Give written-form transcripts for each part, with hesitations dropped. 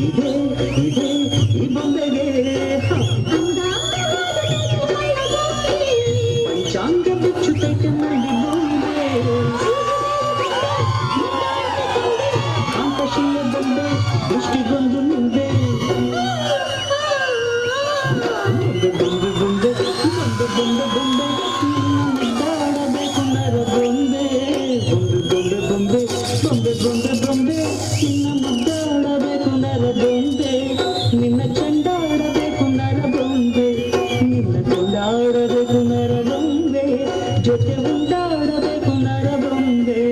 ಇದೆ ಇದೆ ಈ ಬೊಂಬೆಗೆ ಪಂಚಾಂಗ ಬೆಚ್ಚುತ್ತೈತೆ ಮಂಡಿ ಬೊಂಬೆ ಕಾಂತಶೀಲ ಬೊಂಬೆ ದೃಷ್ಟಿಗೊಂದು ನಿಂಬೆ ಬೊಂಬೆ ಬೊಂಬೆ ಬೊಂಬೆ ಬೊಂಬೆ ಬೊಂಬೆ ಮುದ್ದಾಡಬೇಕು ನರ ಬೊಂಬೆ ಬೊಂಬೆ ಬೊಂಬೆ ಬೊಂಬೆ ಬೊಂಬೆ ಬೊಂಬೆ ನಿನ್ನ ಮುದ್ದಾಡಬೇಕು ನರ ಬೊಂಬೆ ನಿನ್ನ ಚೆಂಡಾಡಬೇಕು ನರ ಬೊಂಬೆ ನಿನ್ನ ಕೊಂಡಾಡಬೇಕು ನರ ಬೊಂಬೆ ಜೊತೆ ಉಂಡಾಡಬೇಕು ನರ ಬೊಂಬೆ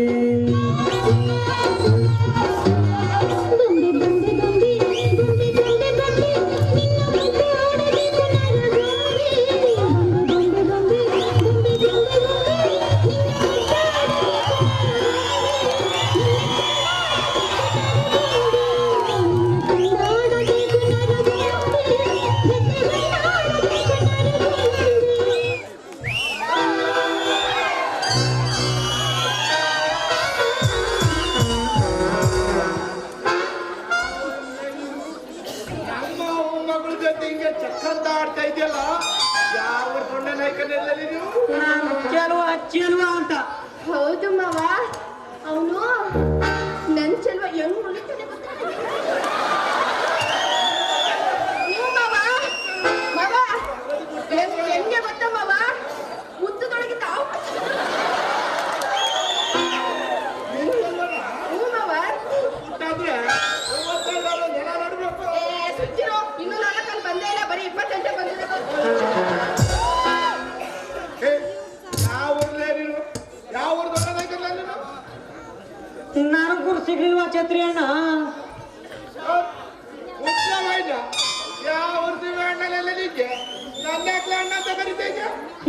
ಹೌದು ಮಾವ, ಅವನು ನನ್ ಚೆಲುವ ಹೆಂಗ್ ಉಳಿತಾನೆ ಗೊತ್ತಾ? ಮಾವ ಮಾವ ಹೆಂಗೆ ಗೊತ್ತಾ ಮಾವ, ಮುತ್ತದೊಳಗೆ ತಾವು ಮಾವ ಸುಚ್ಚಿರೋ ಇನ್ನೂ 4 ಅಲ್ಲಿ ಬಂದೇ ಇಲ್ಲ, ಬರೀ 20 ಬಂದಿದೆ. ನಾನು ಗುರ್ಸಿಗ್ಲಿಲ್ವಾ ಛತ್ರಿ ಅಣ್ಣ?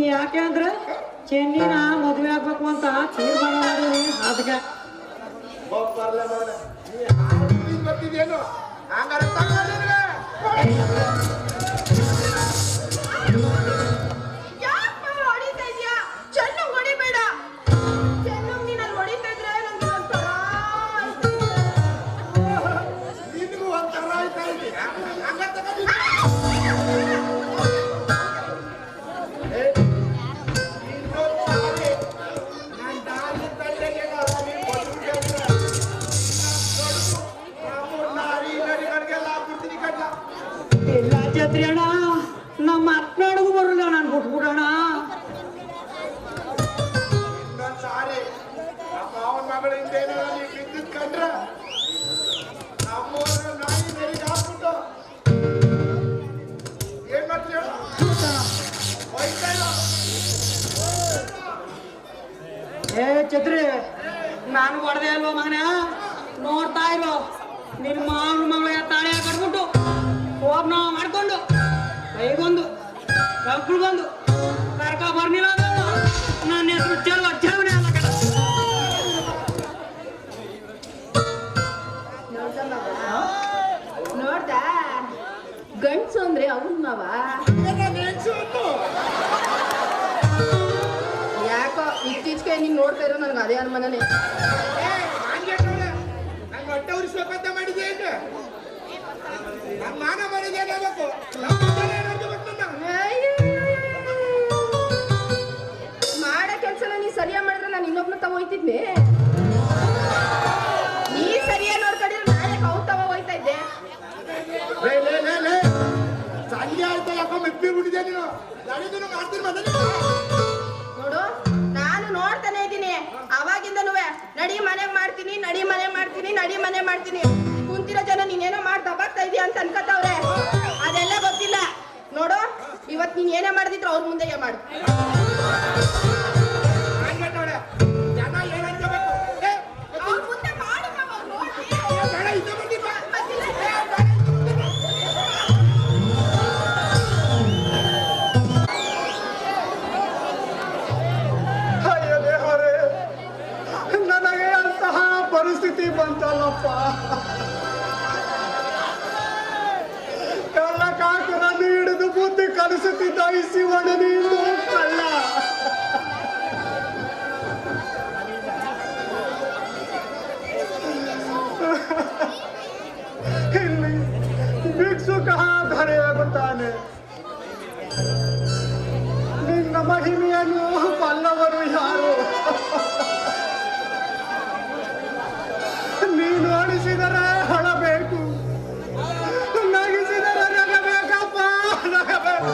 ಯಾಕೆ ಅಂದ್ರೆ ಚೆನ್ನಿನ ಮದುವೆ ಆಗ್ಬೇಕು ಅಂತ ತೀರ್ಮಾನ ಮಾಡಿ ಅದಕ್ಕೆ ಬರ್ತಿದೇನು ಹಂಗಾರೆ ಇಲ್ಲ ಛತ್ರಿ ಅಣ್ಣ, ನಮ್ಮ ಅಪ್ಪನೊಳಗೂ ಬರಲ್ಲ, ನಾನು ಬಿಟ್ಬಿಡೋಣ. ಸಾರಿ ನಮ್ಮ ಮಾವನ ಮಗಳಿಂದ ಏನಾರ ನೀವು ಬಿದ್ದಿದ್ ಕಂಡ್ರ ನಮ್ಮೂರ ನಾಯಿ ನೆರಿಗೆ ಹಾಕ್ಬಿಟ್ಟು ಏನ್ ಮಾಡ್ತೀವಿ ಹೋಯ್ತಾ ಇಲ್ಲ. ಏ ಛತ್ರಿ, ನಾನು ಹೊಡೆದೆ ಅಲ್ವಾ ಮಗನ, ನೋಡ್ತಾ ಇರೋ ನಿನ್ನ ಮಾವನ ಮಗಳಿಗೆ ತಾಳೆ ಕಟ್ಬಿಟ್ಟು ಹೋಗ್ನ ಮಾಡ್ಕೊಂಡು ಕೈಗೊಂದು ಕಬ್ಬಳಿಗೊಂದು ಕರ್ಕ ಬರ್ನಿಲ್ಲ ನನ್ನ ಹೆಸರು ಚೆಲುವ ಚೆಲುವನೇ ಅಲ್ಲ ಕಣ. ನೋಡ್ದ ಗಂಡ್ಸು ಅಂದ್ರೆ ಅವ್ನ್ ಮಾವ. ಯಾಕೋ ಇತ್ತೀಚೆಗೆ ನೀನ್ ನೋಡ್ತಾ ಇರೋ ನನ್ಗೆ ಅದೇ ಅನುಮಾನನೇ. ನಂಗೆ ಹೊಟ್ಟೆ ಉರಿಸ್ಬೇಕಂತ ಮಾಡಿದ್ದೆ, ನನ್ನ ಮಾನ ಮಾಡಿದೆ ಅನ್ನಬೇಕು. ಮಾಡ ಕೆಲ್ಸನ ನೀ ಸರಿಯಾಗಿ ಮಾಡಿದ್ರೆ ನಾನು ಇನ್ನೊಬ್ನ ತಗೋ ಹೋಯ್ತಿದ್ನೆ. ನೀ ಸರಿಯಾಗಿ ನೋಡ್ಕೊಂಡಿದ್ರೆ ನಾಳೆ ಅವ್ನು ತಗೋ ಹೋಯ್ತಾ ಇದ್ದೆ. ಸಂಜೆ ಆಯ್ತಾ ಯಾಕೋ ಮೆಪ್ಪಿ ಬಿಟ್ಟಿದ್ದೆ ನೀನು. ನನಗೂ ಮಾಡ್ತೀನಿ ಮನೇಲಿ ನೋಡು, ನಾನು ನೋಡ್ತಾನೆ ಇದ್ದೀನಿ ಅವಾಗಿಂದನೂ. ನಡಿ ಮನೆಗ್ ಮಾಡ್ತೀನಿ, ನಡಿ ಮನೆ ಮಾಡ್ತೀನಿ, ನಡಿ ಮನೆ ಮಾಡ್ತೀನಿ. ಕುಂತಿರೋ ಜನ ನೀನೇನೋ ಮಾಡಿ ದಬಾಕ್ತಾ ಇದೀಯ ಅಂತ ಅನ್ಕೋತವ್ರೆ. ಅದೆಲ್ಲ ಗೊತ್ತಿಲ್ಲ. ನೋಡು, ಇವತ್ ನೀನ್ ಏನೇ ಮಾಡ್ದಿದ್ರು ಅವ್ರ ಮುಂದೆಗೆ ಮಾಡು. ಜನ ಏನಂತಬೇಕು ಅವ್ರ ಮುಂದೆ ಮಾಡು ಮಾವ, ಅವ್ರು ನೋಡ್ಲಿ. ಬೇಡ ಇದ್ದ ಬಂದಿ ಬಾ. ನನಗೆ ಅಂತಹ ಪರಿಸ್ಥಿತಿ ಬಂತಲ್ಲಪ್ಪ. ಕಳ್ಳ ಕಾಕರನ್ನು ಹಿಡಿದು ಬುದ್ಧಿ ಕಲಿಸುತ್ತಿದ್ದ ಈ ಶಿವಣ್ಣ ನೀನು ಕಳ್ಳ. ಇಲ್ಲಿ ಭಿಕ್ಷುಕ ಧರೆಯಾಗುತ್ತಾನೆ. ನಿನ್ನ ಮಹಿಮೆಯನ್ನು ಬಲ್ಲವರು ಯಾರು? ನೀನು ಅಳಿಸಿದರೆ ಹಳಬೇಕು, ನಗಿಸಿದರೆ ನಗಬೇಕಪ್ಪ, ನಗಬೇಕು.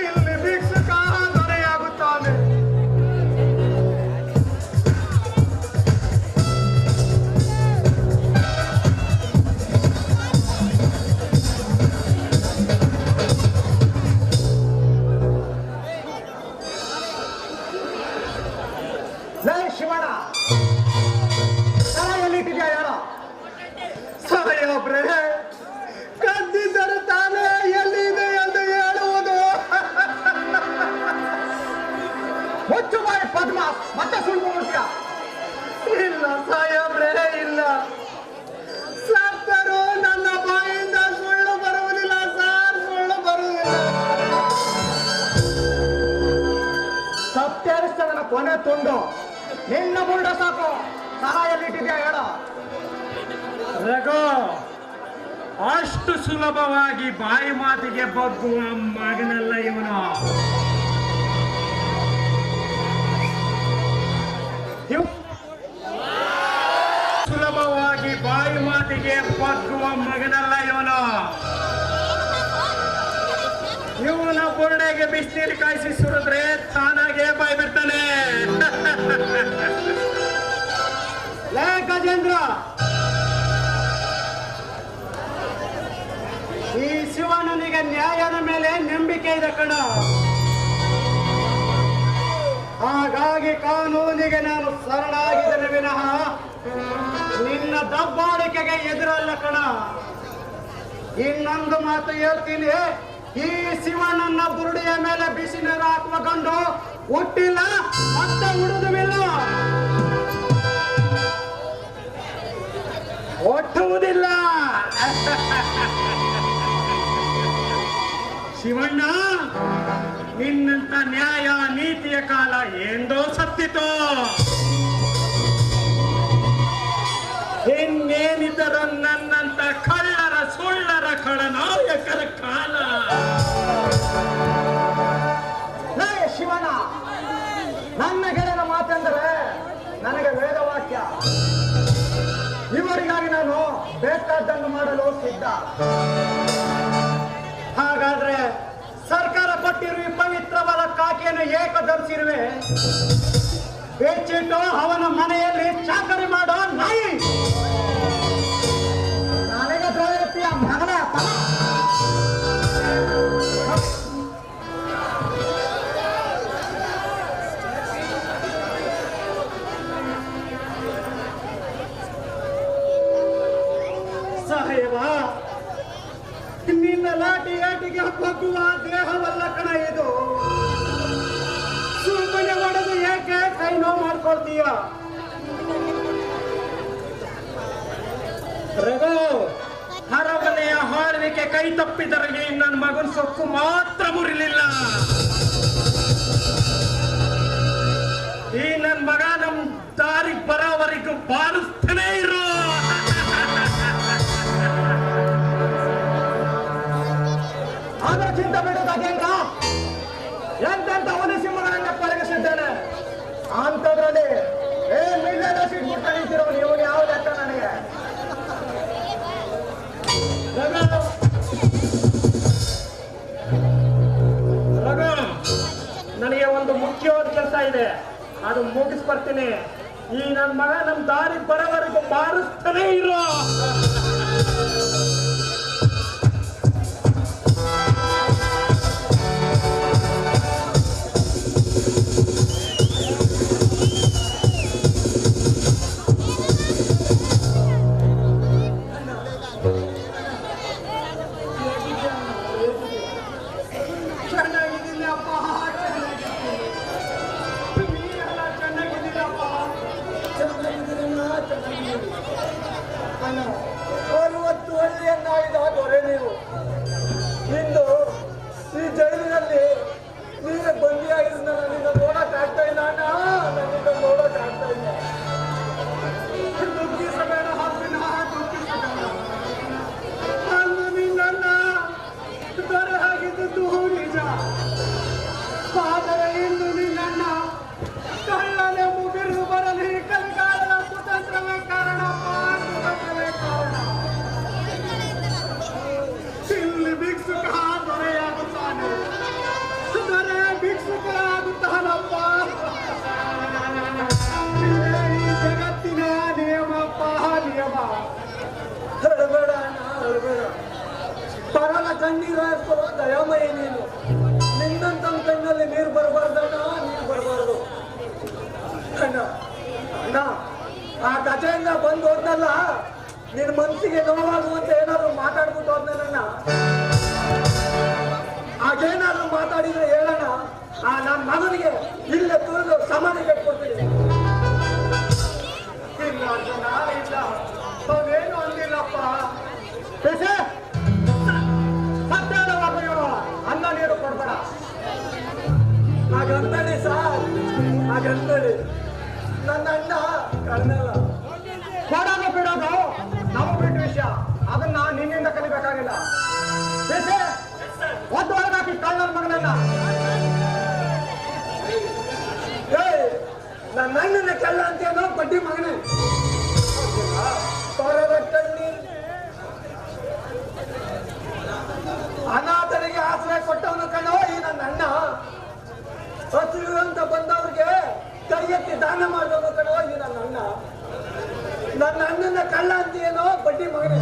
ಇಲ್ಲಿ ಭಿಕ್ಷುಕ ದೊರೆಯಾಗುತ್ತಾನೆ. ಲೇ ಶಿವಣ್ಣ, ಎಲ್ಲಿಟ್ಟಿದ್ಯಾ ಯಾರೋ? ಸಾಯೋಬ್ರೆ, ಕದ್ದಿದ್ದರೆ ತಾನೇ ಎಲ್ಲಿದೆ ಎಂದು ಹೇಳುವುದು. ಮುಚ್ಚು ಬಾಯಿ ಪದ್ಮ, ಮತ್ತೆ ಸುಳ್ಳು ಮಾಡ್ತೀಯ? ಇಲ್ಲ ಸಾಯೋಬ್ರೆ, ಇಲ್ಲ. ಸತ್ತರೂ ನನ್ನ ಬಾಯಿಂದ ಸುಳ್ಳು ಬರುವುದಿಲ್ಲ ಸಾರ್, ಸುಳ್ಳು ಬರುವುದಿಲ್ಲ. ಸತ್ಯರಿಸ್ತನ ಕೊನೆ ತುಂಡು ನಿನ್ನ ಬುರುಡ ಸಾಕು. ಸಹಾಯಲ್ಲಿಟ್ಟಿದ್ಯಾ ಹೇಳೋ? ರಘು, ಅಷ್ಟು ಸುಲಭವಾಗಿ ಬಾಯಿ ಮಾತಿಗೆ ಬಗ್ಗುವ ಮಗನಲ್ಲ ಇವನು. ಸುಲಭವಾಗಿ ಬಾಯಿ ಮಾತಿಗೆ ಬಗ್ಗುವ ಮಗನಲ್ಲ ಇವನು. ಇವನ ಬುರುಡೆಗೆ ಬಿಸಿನೀರು ಕಾಯಿಸಿ ಸುರಿದ್ರೆ ತಾನಾಗೆ ಬಾಯಿ ಬಿಡ್ತಾನೆ. ಲೇ ಗಜೇಂದ್ರ, ಈ ಶಿವಣ್ಣನಿಗೆ ನ್ಯಾಯದ ಮೇಲೆ ನಂಬಿಕೆ ಇದೆ ಕಣ. ಹಾಗಾಗಿ ಕಾನೂನಿಗೆ ನಾನು ಶರಣಾಗಿದ್ದೇನೆ ವಿನಃ ನಿನ್ನ ದಬ್ಬಾಳಿಕೆಗೆ ಎದುರಲ್ಲ ಕಣ. ಇನ್ನೊಂದು ಮಾತು ಹೇಳ್ತೀನಿ, ಈ ಶಿವಣ್ಣನ ಬುರುಡಿಯ ಮೇಲೆ ಬಿಸಿ ನೀರು ಹಾಕುವ ಗಂಡು ಹುಟ್ಟಿಲ್ಲ, ಮತ್ತೆ ಹುಡುದುವಿಲ್ಲ, ಒಟ್ಟುವುದಿಲ್ಲ. ಶಿವಣ್ಣ, ನಿನ್ನಂತ ನ್ಯಾಯ ನೀತಿಯ ಕಾಲ ಎಂದೋ ಸತ್ತಿತು. ಇನ್ನೇನಿದ್ದರೂ ನನ್ನಂತ ಕಳ್ಳರ ಸುಳ್ಳರ ಖಳನಾಯಕರ ಕಾಲ. ಲೇ ಶಿವಣ್ಣ, ನನ್ನ ಗೆಳೆಯನ ಮಾತೆಂದರೆ ನನಗೆ ವೇದವಾಕ್ಯ. ಇವರಿಗಾಗಿ ನಾನು ಬೇಕಾದ್ದನ್ನು ಮಾಡಲು ಸಿದ್ಧ. ಹಾಗಾದ್ರೆ ಸರ್ಕಾರ ಕೊಟ್ಟಿರುವ ಈ ಪವಿತ್ರವಾದ ಕಾಕಿಯನ್ನು ಏಕ ಧರಿಸಿರುವೆ? ಬೆಚ್ಚಿಟ್ಟು ಅವನ ಮನೆಯಲ್ಲಿ ಚಾಕರಿ ಮಾಡೋ ನಾಯಿ. ನನಗೆ ದ್ರೋಹಿಯ ಮಗನ ಸಾಹೇಬ, ನಿನ್ನ ಲಾಟಿ ಏಟಿಗೆ ಬಗ್ಗುವ ದೇಹವಲ್ಲ ಕಣ ಇದು. ಸುಮ್ಮನೆ ಹೊಡೆದು ಏಕೆ ಕೈ ನೋವು ಮಾಡ್ಕೊಳ್ತೀಯ? ರಘು, ಹರಮನೆಯ ಆಳ್ವಿಕೆ ಕೈ ತಪ್ಪಿದರಿಗೆ ನನ್ನ ಮಗನ ಸೊಕ್ಕು ಮಾತ್ರ ಮುರಿಲಿಲ್ಲ. ಈ ನನ್ನ ಮಗ ನಮ್ ದಾರಿ ಬರೋವರೆಗೂ ಬಾರಿಸ್ತಾನೆ ಇರು. ಆದ್ರೆ ಚಿಂತೆ ಬಿಡೋದಾಗೇಂದ್ರ, ಎಂತೆಂತ ಸಿಂಹಗಳನ್ನ ಪಳಗಿಸಿದ್ದೇನೆ. ಅಂಥದ್ರಲ್ಲಿ ಮಿಲ್ಲೆಲ್ಲ ಸಿಟ್ಬಿಟ್ಟು ಕಳೀತಿರೋ ನೀವು ಯಾವ ಲೆಕ್ಕ ನನಗೆ? ರಘು, ನನಗೆ ಒಂದು ಮುಖ್ಯವಾದ ಕೆಲಸ ಇದೆ, ಅದು ಮುಗಿಸ್ಬರ್ತೀನಿ. ಈ ನನ್ನ ಮಗ ನಮ್ ದಾರಿ ಬರೋವರೆಗೂ ಬಾರಿಸ್ತಾನೆ ಇರೋ. ನೀರು ಬರಬಾರ್ದಣ್ಣ, ನೀರು ಬರಬಾರ್ದು ಅಣ್ಣ. ಅಣ್ಣ, ಆ ಕಥೆಯಿಂದ ಬಂದು ಹೋದ್ನಲ್ಲ, ನಿನ್ನ ಮನಸ್ಸಿಗೆ ನೋವಾಗುವಂತ ಏನಾದ್ರು ಮಾತಾಡ್ಬಿಟ್ಟು ಹೋದ್ನಣ್ಣ. ಹಾಗೇನಾದ್ರು ಮಾತಾಡಿದ್ರೆ ಹೇಳೋಣ, ಆ ನನ್ನ ಮಗನಿಗೆ ಇಲ್ಲೇ ತುಳಿದು ಸಮಾಧಿ ಕಟ್ಕೊಡ್ತೀನಿ. ಇಲ್ಲ ಅರ್ಜುನ, ಇಲ್ಲ, ನಾವೇನು ಅಂದಿಲ್ಲಪ್ಪ. ಅನ್ನ ನೀರು ಕೊಡ್ಬೇಡ. ಹಾಗಂತೇಳಿ ಸಾರ್, ಹಾಗಂತೇಳಿ ನನ್ನ ಅಣ್ಣ ಕಣ್ಣಲ್ಲ. ಕೊಡೋದು ಬಿಡೋದು ನಾವು ಬಿಟ್ಟ ವಿಷಯ, ಅದನ್ನ ನಿನ್ನಿಂದ ಕಲಿಬೇಕಾಗಿಲ್ಲ. ಒಂದು ಒಳಗಾಕಿ ಕಳ್ಳನ ಮಗನನ್ನ. ನನ್ನ ಅಣ್ಣನ ಕಳ್ಳ ಅಂತೇನೋ ಬಡ್ಡಿ ಮಗನೇ. ತೊರೆದ ಕಣ್ಣಿ ಅನಾಥರಿಗೆ ಆಶ್ರಯ ಕೊಟ್ಟವನು ಕಣೋ ಈ ನನ್ನ ಅಣ್ಣ. ಹಸಿರು ಅಂತ ಬಂದವ್ರಿಗೆ ಕೈ ಎತ್ತಿ ದಾನ ಮಾಡಿದವನು ಕಣೋ ಈ ನನ್ನ ಅಣ್ಣ. ನನ್ನ ಅಣ್ಣನ ಕಳ್ಳ ಅಂತ ಏನೋ ಬಡ್ಡಿ ಮಗನೇ.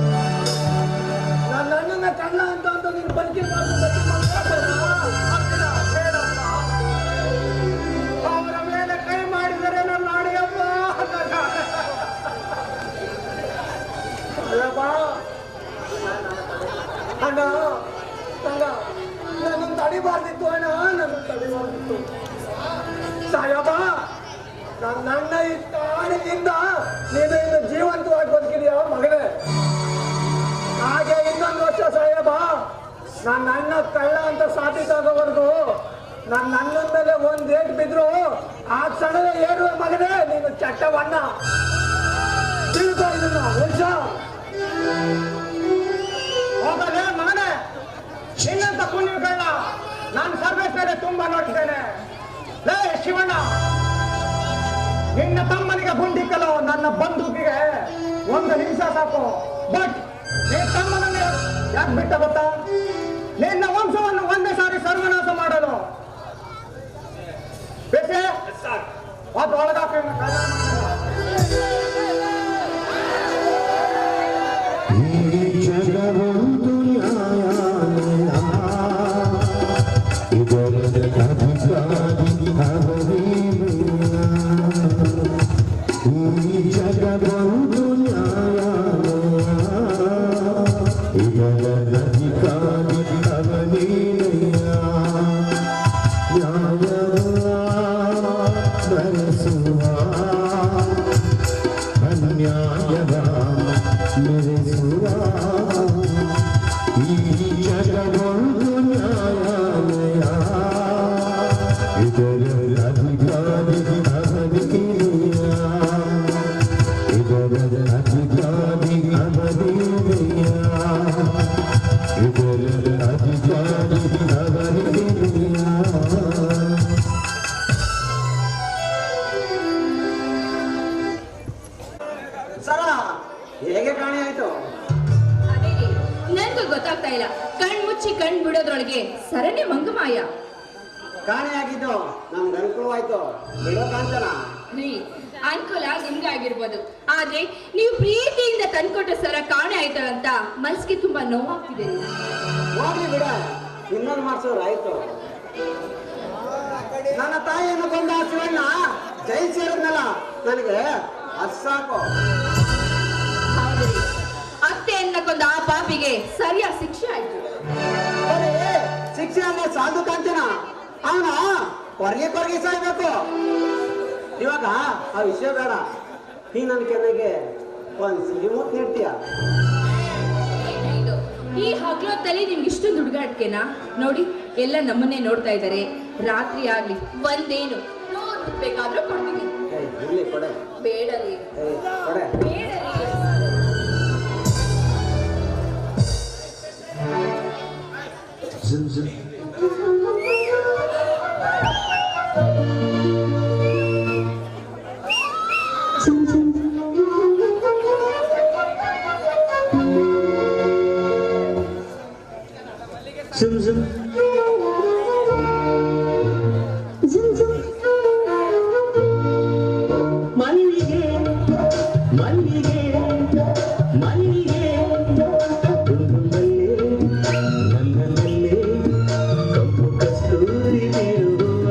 ನನ್ನ ಅಣ್ಣನ ಕಳ್ಳ ಅಂತ ನೀನು ಬದುಕಿ ಅವರ ಮೇಲೆ ಕೈ ಮಾಡಿದರೆ ನನ್ನ ಅಡಿಯಪ್ಪ. ಅಲ್ಲಪ್ಪ ಅಣ್ಣ, ಅಣ್ಣ, ನನ್ನನ್ನು ತಡಿಬಾರ್ದಿತ್ತು ಅಣ್ಣ, ನನ್ನನ್ನು ತಡಿಬಾರ್ದಿತ್ತು. ಸಾಯಬ, ನನ್ನ ಅಣ್ಣ ಈ ತಾಳಿನಿಂದ ನೀನು ಇನ್ನು ಜೀವಂತವಾಗಿ ಬದುಕಿದೆಯಾ ಮಗನೇ. ಹಾಗೆ ಇನ್ನೊಂದು ವರ್ಷ ಸಾಯಬ, ನನ್ನ ಅಣ್ಣ ಕಳ್ಳ ಅಂತ ಸಾಬೀತಾಗೋವರೆಗೂ ನನ್ನ ಅಣ್ಣನ ಮೇಲೆ ಒಂದ್ ಏಟ್ ಬಿದ್ರು ಆ ಕ್ಷಣವೇ ಏರುವ ಮಗನೇ ನೀನು ಚಟ್ಟವಣ್ಣ. ತಿಳ್ಕೊ ಇದನ್ನ ವರ್ಷ. ಹೋಗಲೇ ಮಗನೇ, ನಿನ್ನಂತ ಪುಣ್ಯಗಳನ್ನ ನಾನು ಸರ್ವೇಶ್ವರ ತುಂಬಾ ನೋಡಿದ್ದೇನೆ. ಲೇ ಶಿವಣ್ಣ, ನಿನ್ನ ತಮ್ಮನಿಗೆ ಗುಂಡಿಕ್ಕಲು ನನ್ನ ಬಂದೂಕಿಗೆ 1 ನಿಮಿಷ ಸಾಕು. ಬಟ್ ನಿನ್ನ ತಮ್ಮನನ್ನು ಯಾಕೆ ಬಿಟ್ಟ ಗೊತ್ತಾ? ನಿನ್ನ ವಂಶವನ್ನು ಒಂದೇ ಸಾರಿ ಸರ್ವನಾಶ ಮಾಡಲು. ಬೇಸೆ ಅದು ಒಳಗಾಕ. ಹೇಗೆ ಕಾಣೆ ಆಯ್ತು? ಅದೇ ನನ್ಗೂ ಗೊತ್ತಾಗ್ತಾ ಇಲ್ಲ. ಕಣ್ ಮುಚ್ಚಿ ಕಣ್ ಬಿಡೋದ್ರೊಳಗೆ ಸರಣಿ ಮಂಗಮಾಯ. ಕಾಣೆ ಆಗಿದ್ದು ನಮ್ಗೆ ಅನುಕೂಲವಾಯ್ತು. ಬಿಡೋ ಕಾಂಚನ ರೀ, ಅನುಕೂಲ ನಿಮ್ಗೆ ಆಗಿರ್ಬೋದು, ಆದ್ರೆ ನೀವು ಪ್ರೀತಿಯಿಂದ ತಂದ್ಕೊಟ್ಟ ಸರ ಕಾಣೆ ಆಯ್ತಲ್ಲ ಅಂತ ಮನ್ಸಿಗೆ ತುಂಬಾ ನೋವಾಗ್ತಿದೆ. ಹೋಗ್ಲಿ ಬಿಡ, ಇನ್ನೊಂದು ಮಾಡ್ಸೋರು ಆಯ್ತು. ನನ್ನ ತಾಯಿಯನ್ನು ಕೊಂದ ಶಿವಣ್ಣ ಜೈ ಸೇರಿದ್ನಲ್ಲ, ನನಗೆ ಅದ್ ಸಾಕು. ಅತ್ತೆಯನ್ನ ಕೊಂದ ಆ ಪಾಪಿಗೆ ಸರಿಯಾದ ಶಿಕ್ಷೆ ಆಯ್ತು. ಶಿಕ್ಷೆ ಅಂದ್ರೆ ಸಾಧು ಕಾಂಚನ, ಅವನ ಕೊರಗೆ ಸಾಯ್ಬೇಕು. ಇವಾಗ ಆ ವಿಷಯ ಬೇಡ. ನೀ ನನ್ನ ಕೆನೆಗೆ ಒಂದ್ ಸಿಹಿ ಮುತ್ತು ನೀಡ್ತೀಯ. ಈ ಹಗ್ಲೊತ್ತಲ್ಲಿ ನಿಮ್ಗೆ ಇಷ್ಟೊಂದು ಹುಡುಗಾಟ್ಕೆನಾ? ನೋಡಿ, ಎಲ್ಲ ನಮ್ಮನ್ನೇ ನೋಡ್ತಾ ಇದ್ದಾರೆ. ರಾತ್ರಿ ಆಗ್ಲಿ ಒಂದೇನು 100 ಬೇಕಾದ್ರೂ ಕೊಡ್ತೀನಿ. ಕೊಡೆ. ಬೇಡ ರೀ, ಕೊಡೆ. ಬೇಡ ರೀ. ಕಪ್ಪು ಕಸ್ತೂರಿ ಬೀರುವ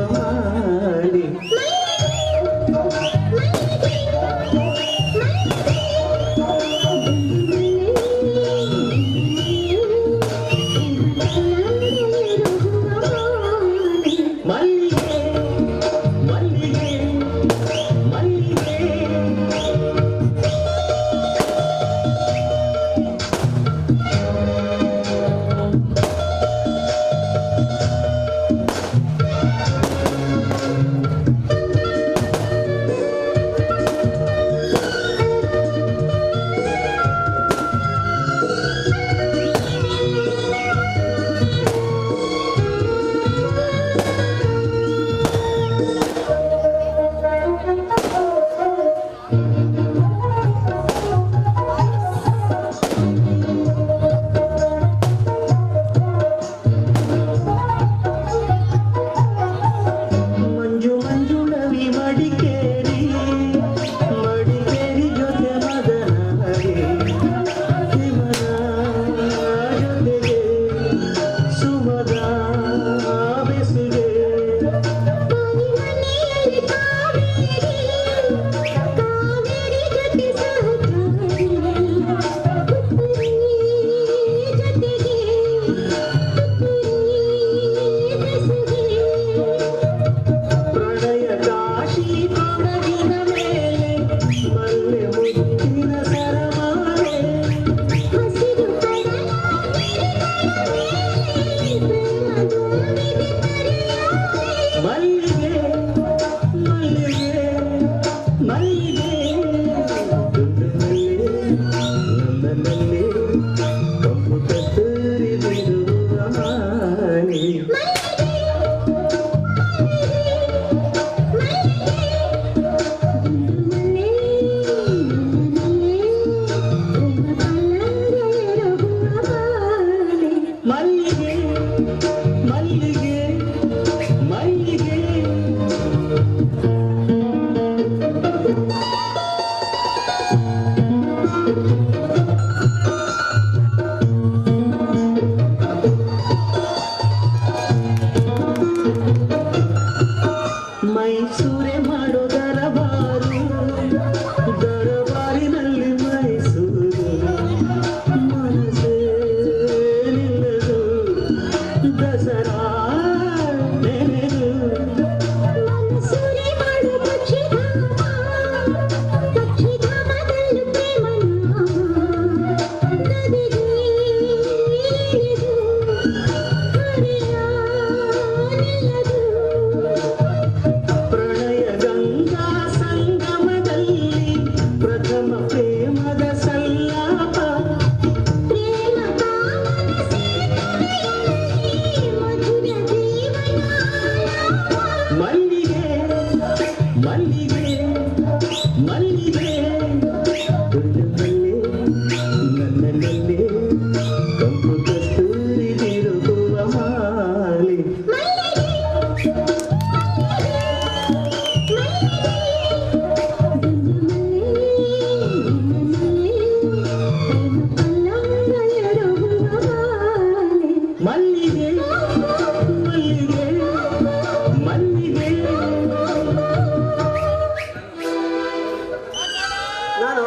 ನಾನು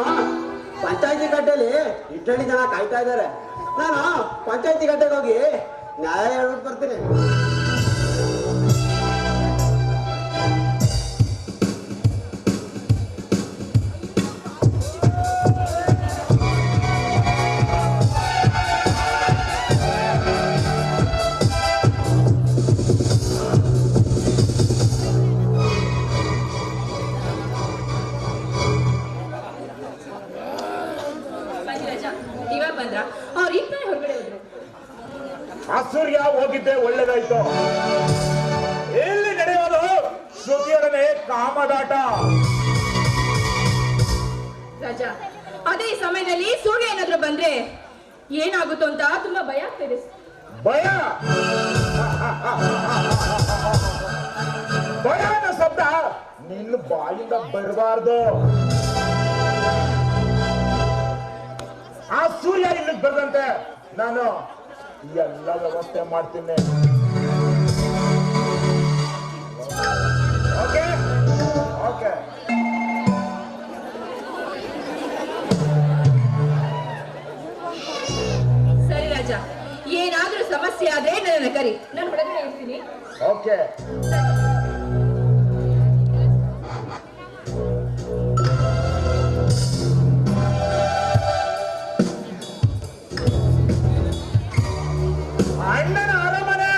ಪಂಚಾಯತಿ ಗಟ್ಟೆಲಿ ಇಟ್ಟಣಿ ಜನ ಕಾಯ್ತಾ ಇದ್ದಾರೆ. ನಾನು ಪಂಚಾಯತಿ ಗಟ್ಟೆಗೆ ಹೋಗಿ ನ್ಯಾಯ ಹೇಳ್ಬಿಟ್ಟು ಬರ್ತೀನಿ. ಇವಾಗ ಬಂದ್ರ ಅವ್ರು ಈಗ ಹೊರಗಡೆ ಹೋದ್ರು. ಆ ಸೂರ್ಯ ಹೋಗಿದ್ದೆ ಒಳ್ಳೇದಾಯ್ತು. ಎಲ್ಲಿ ನಡೆಯೋದು ಶ್ರುತಿಯೊಡನೆ ಕಾಮದಾಟ. ರಾಜ, ಅದೇ ಸಮಯದಲ್ಲಿ ಸೂರ್ಯ ಏನಾದ್ರು ಬಂದ್ರೆ ಏನಾಗುತ್ತೋ ಅಂತ ತುಂಬಾ ಭಯ ಆಗ್ತಿದೆ. ಭಯ ಭಯ ಅನ್ನೋ ಶಬ್ದ ನಿನ್ನ ಬಾಯಿಂದ ಬರಬಾರ್ದು. ಆ ಸೂರ್ಯ ಇಲ್ಲಿಗೆ ಬರದಂತೆ ನಾನು ಎಲ್ಲ ವ್ಯವಸ್ಥೆ ಮಾಡ್ತೀನಿ. Okay okay. ಸರಿ ರಾಜ, ಏನಾದ್ರೂ ಸಮಸ್ಯೆ ಆದ್ರೆ ನನ್ನ ಕರಿ, ನಾನು ಒಳಗಡೆ ಇರ್ತೀನಿ. ಓಕೆ. ಅಣ್ಣನ ಅರಮನೆ.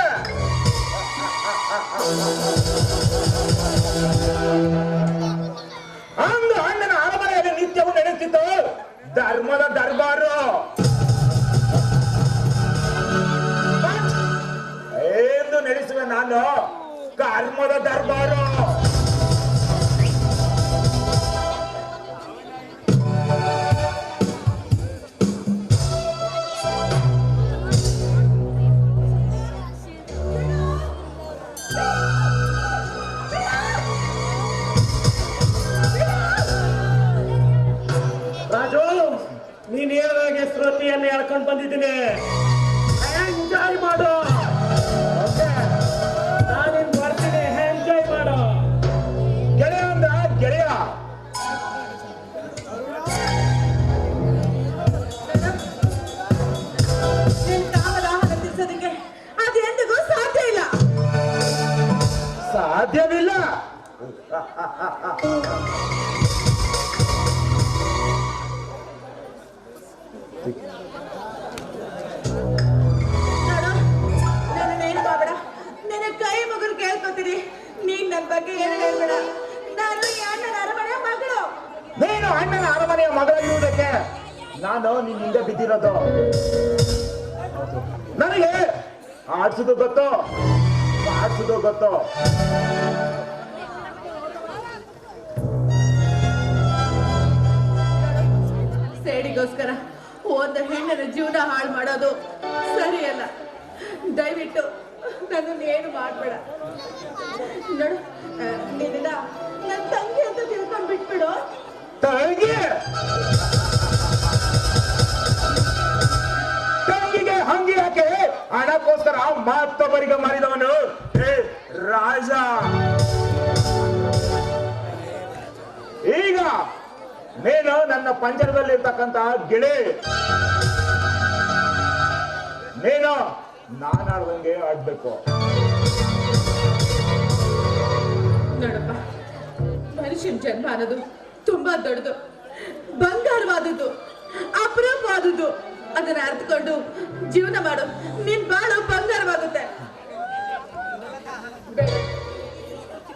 ಅಂದು ಅಣ್ಣನ ಅರಮನೆಯಲ್ಲಿ ನಿತ್ಯವೂ ನಡೆಯುತ್ತಿತ್ತು ಧರ್ಮದ ದರ್ಬಾರು. ಎಂದು ನಡೆಸುವೆ ನಾನು ಕರ್ಮದ ದರ್ಬಾರು. ರಾಜು, ನೀನ್ ಹೇಳಿದಾಗೆ ಶ್ರುತಿಯನ್ನು ಹೇಳ್ಕೊಂಡು ಬಂದಿದ್ದೀನಿ. ಎಂಜಾಯ್ ಮಾಡು. ನಾನಿನ್ ಬರ್ತೀನಿ, ಎಂಜಾಯ್ ಮಾಡು. ಗೆಳೆಯ ಅಂದ ಗೆಳೆಯ. ನಿನ್ ಕಾಮದಾಹನ ತೀರ್ಸೋದಕ್ಕೆ ಅದೆಂದಿಗೂ ಸಾಧ್ಯ ಇಲ್ಲ. ಸಾಧ್ಯವಿಲ್ಲ. ನನ್ನೇನು ಮಾಡಬೇಡ, ನನ್ನ ಕೈ ಮಗರು ಕೇಳ್ಕೊತೀನಿ. ನೀನ್ ನನ್ ಬಗ್ಗೆ ಏನು ಹೇಳ್ಬೇಡ. ನಾನು ಈ ಅಣ್ಣನ ಅರಮನೆ ಮಗಳು. ನೀನು ಅಣ್ಣನ ಅರಮನೆಯ ಮಗಳಾಗಿರುವುದಕ್ಕೆ ನಾನು ನಿನ್ನ ಹಿಂದೆ ಬಿದ್ದಿರೋದು. ನನಗೆ ಆಡ್ಸುದು ಗೊತ್ತು, ಆಡ್ಸುದು ಗೊತ್ತು. ಸೇಡಿಗೋಸ್ಕರ ಒಂದು ಹೆಣ್ಣನ ಜೀವನ ಹಾಳು ಮಾಡೋದು ಸರಿಯಲ್ಲ. ದಯವಿಟ್ಟು ನನ್ನನ್ನು ಏನು ಮಾಡಬೇಡ. ನೋಡು, ನಿನ್ನ ನನ್ನ ತಂಗಿ ಅಂತ ತಿಳ್ಕೊಂಡ್ ಬಿಟ್ಬಿಡು. ತಂಗಿಗೆ ಹಂಗಿ ಯಾಕೆ? ಹಣಕ್ಕೋಸ್ಕರ ಮತ್ತೊಬ್ಬರಿಗೆ ಮಾರಿದವನು ರಾಜ. ಈಗ ನೀನು ನನ್ನ ಪಂಜರದಲ್ಲಿರ್ತಕ್ಕಂತ ಗಿಳಿ. ನೀನು ನಾನು ಆಡ್ದಂಗೆ ಆಡ್ಬೇಕು. ನೋಡಪ್ಪ, ಮನುಷ್ಯನ ಜನ್ಮ ಅನ್ನೋದು ತುಂಬಾ ದೊಡ್ಡದು, ಬಂಗಾರವಾದದ್ದು, ಅಪರೂಪವಾದದ್ದು. ಅದನ್ನ ಅರ್ಥಕೊಂಡು ಜೀವನ ಮಾಡು, ನಿನ್ ಬಾಳು ಬಂಗಾರವಾಗುತ್ತೆ.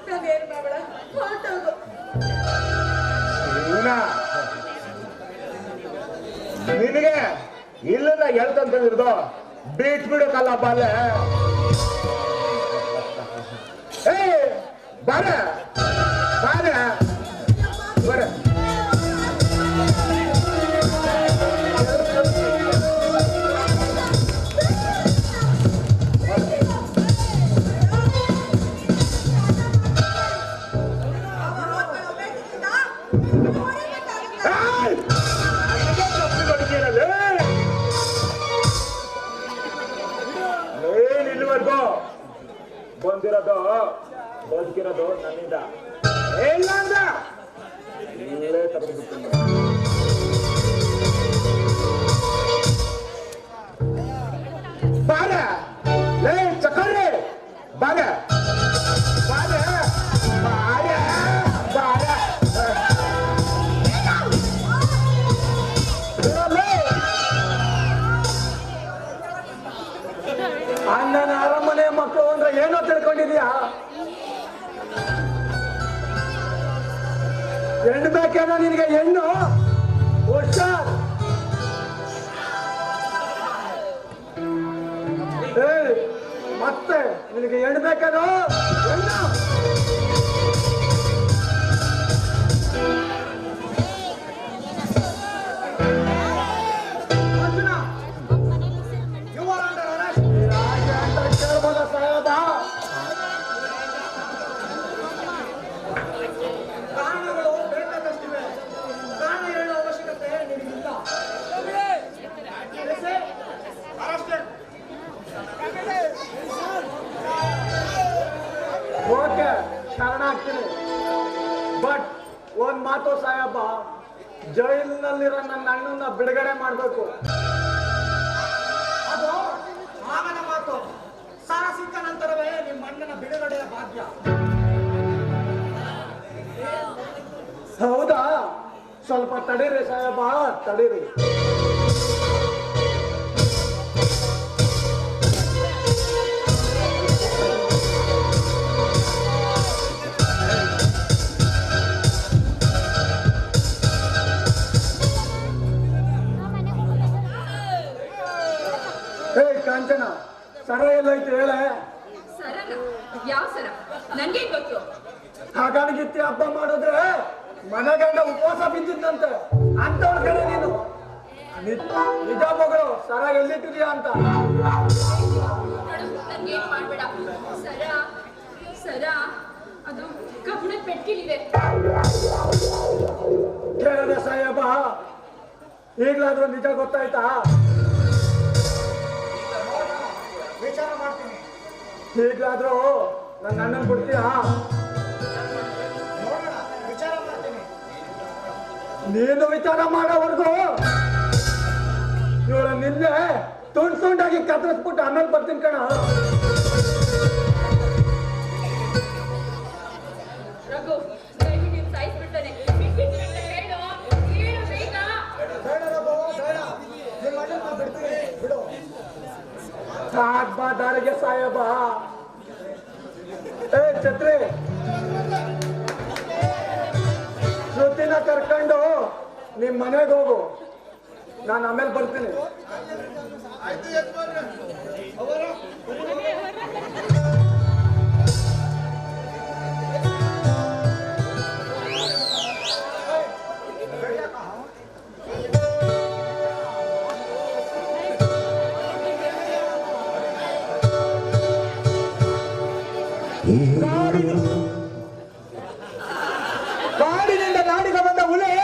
ನಾನೇನು ಮಾಡಬೇಡ, ಹೊರಟೋಗು. ನಿನಗೆ ಇಲ್ಲದ ಹೇಳ್ತಂತಿರೋದು ಬೀಟ್ ಬಿಡಕ್ಕಲ್ಲ ಬಾಲೆ. ಏ ಬಾರ ಬಾರ ಬರ. ಏನ್ ಇಲ್ಲಿವರೆಗೂ ಬಂದಿರೋದು ಬದುಕಿರೋದು ನನ್ನಿಂದ. ನಿನಗೆ ಹೆಣ್ಣು ಹುಷಾರ್. ಮತ್ತೆ ನಿನಗೆ ಹೆಣ್ಣು ಬೇಕೇನೋ? ಹೆಣ್ಣು Arjuna, you are under arrest. ಯಾಕೆ ಅಂತ ಕೇಳ್ಬೋದ ಸಾಹೇಬ? ಕಾರಣಗಳು ಬೇಕಾದಷ್ಟಿವೆ. ಕಾರಣ ಹೇಳುವ ಅವಶ್ಯಕತೆ ನಿನಗಿಲ್ಲ. Arrested. ಓಕೆ, ಕಾರಣ ಆಗ್ತೀನಿ. ಬಟ್ ಒಂದ್ ಮಾತು ಸಾಹೇಬ, ಜೈಲಿನಲ್ಲಿರೋ ನನ್ನ ಅಣ್ಣನ ಬಿಡುಗಡೆ ಮಾಡ್ಬೇಕು. ಅದು ಮಾವನ ಮಾತು. ಸಾರ ಸಿಕ್ಕ ನಂತರವೇ ನಿಮ್ಮ ಅಣ್ಣನ ಬಿಡುಗಡೆಯ ಭಾಗ್ಯ. ಹೌದಾ? ಸ್ವಲ್ಪ ತಡೀರಿ ಸಾಹೇಬ, ತಡೀರಿ. ಕಾಂಚನ, ಸರ ಎಲ್ಲೈತೆ ಹೇಳೆ. ಸರನ ಯಾವ ಸರ ನನ್ಗೆ ಗೊತ್ತು. ಹಾಗಾಗಿತ್ತಿ ಹಬ್ಬ ಮಾಡಿದ್ರೆ ಮನೆಗಂಡ ಉಪವಾಸ ಬಿದ್ದಿದ್ದಂತೆ ಅಂತವ್ರ ಕಡೆ ನೀನು ನಿಜ ಮಗಳು ಸರ ಎಲ್ಲಿಟ್ಟಿದ್ಯಾ ಅಂತ. ನನ್ಗೇನ್ ಮಾಡ್ಬೇಡ. ಸರ ಸರ ಅದು ಕಬ್ಬಣದ ಪೆಟ್ಟಿಲಿದೆ. ಕೇಳದೆ ಸಾಹೇಬ, ಈಗ್ಲಾದ್ರೂ ನಿಜ ಗೊತ್ತಾಯ್ತಾ? ವಿಚಾರ ಮಾಡ್ತೀನಿ. ಈಗ್ಲಾದ್ರೂ ನನ್ನ ಅಣ್ಣನ್ ಬಿಡ್ತೀಯಾ? ನೋಡೋಣ, ವಿಚಾರ ಮಾಡ್ತೀನಿ. ನೀನು ವಿಚಾರ ಮಾಡೋವರೆಗೂ ಇವಳು ನಿನ್ನೆ ತುಂಡಾಗಿ ಕತ್ತರಿಸ್ಬಿಟ್ಟು ಆಮೇಲೆ ಬರ್ತೀನಿ ಕಣ. ರಘು ದಯವಿಟ್ಟು ನೀನು ಸಾಯಿಸ್ಬಿಡ್ತಾನೆ. ಹೇಳು ಹೇಳು ಬೇಗ. ಬೇಡ ರಘು, ಬೇಡ. ನಿಮ್ಮ ಅಣ್ಣನ ಬಿಡ್ತೀನಿ, ಬಿಡು. ದಾರಿಗೆ ಸಾಹೇಬ. ಏ ಛತ್ರಿ, ಶ್ರುತಿನ ಕರ್ಕೊಂಡು ನಿಮ್ ಮನೆಗೆ ಹೋಗು, ನಾನು ಆಮೇಲೆ ಬರ್ತೀನಿ. ಕಾಡಿನಿಂದ ನಾಡಿಗೆ ಬಂದ ಹುಲಿ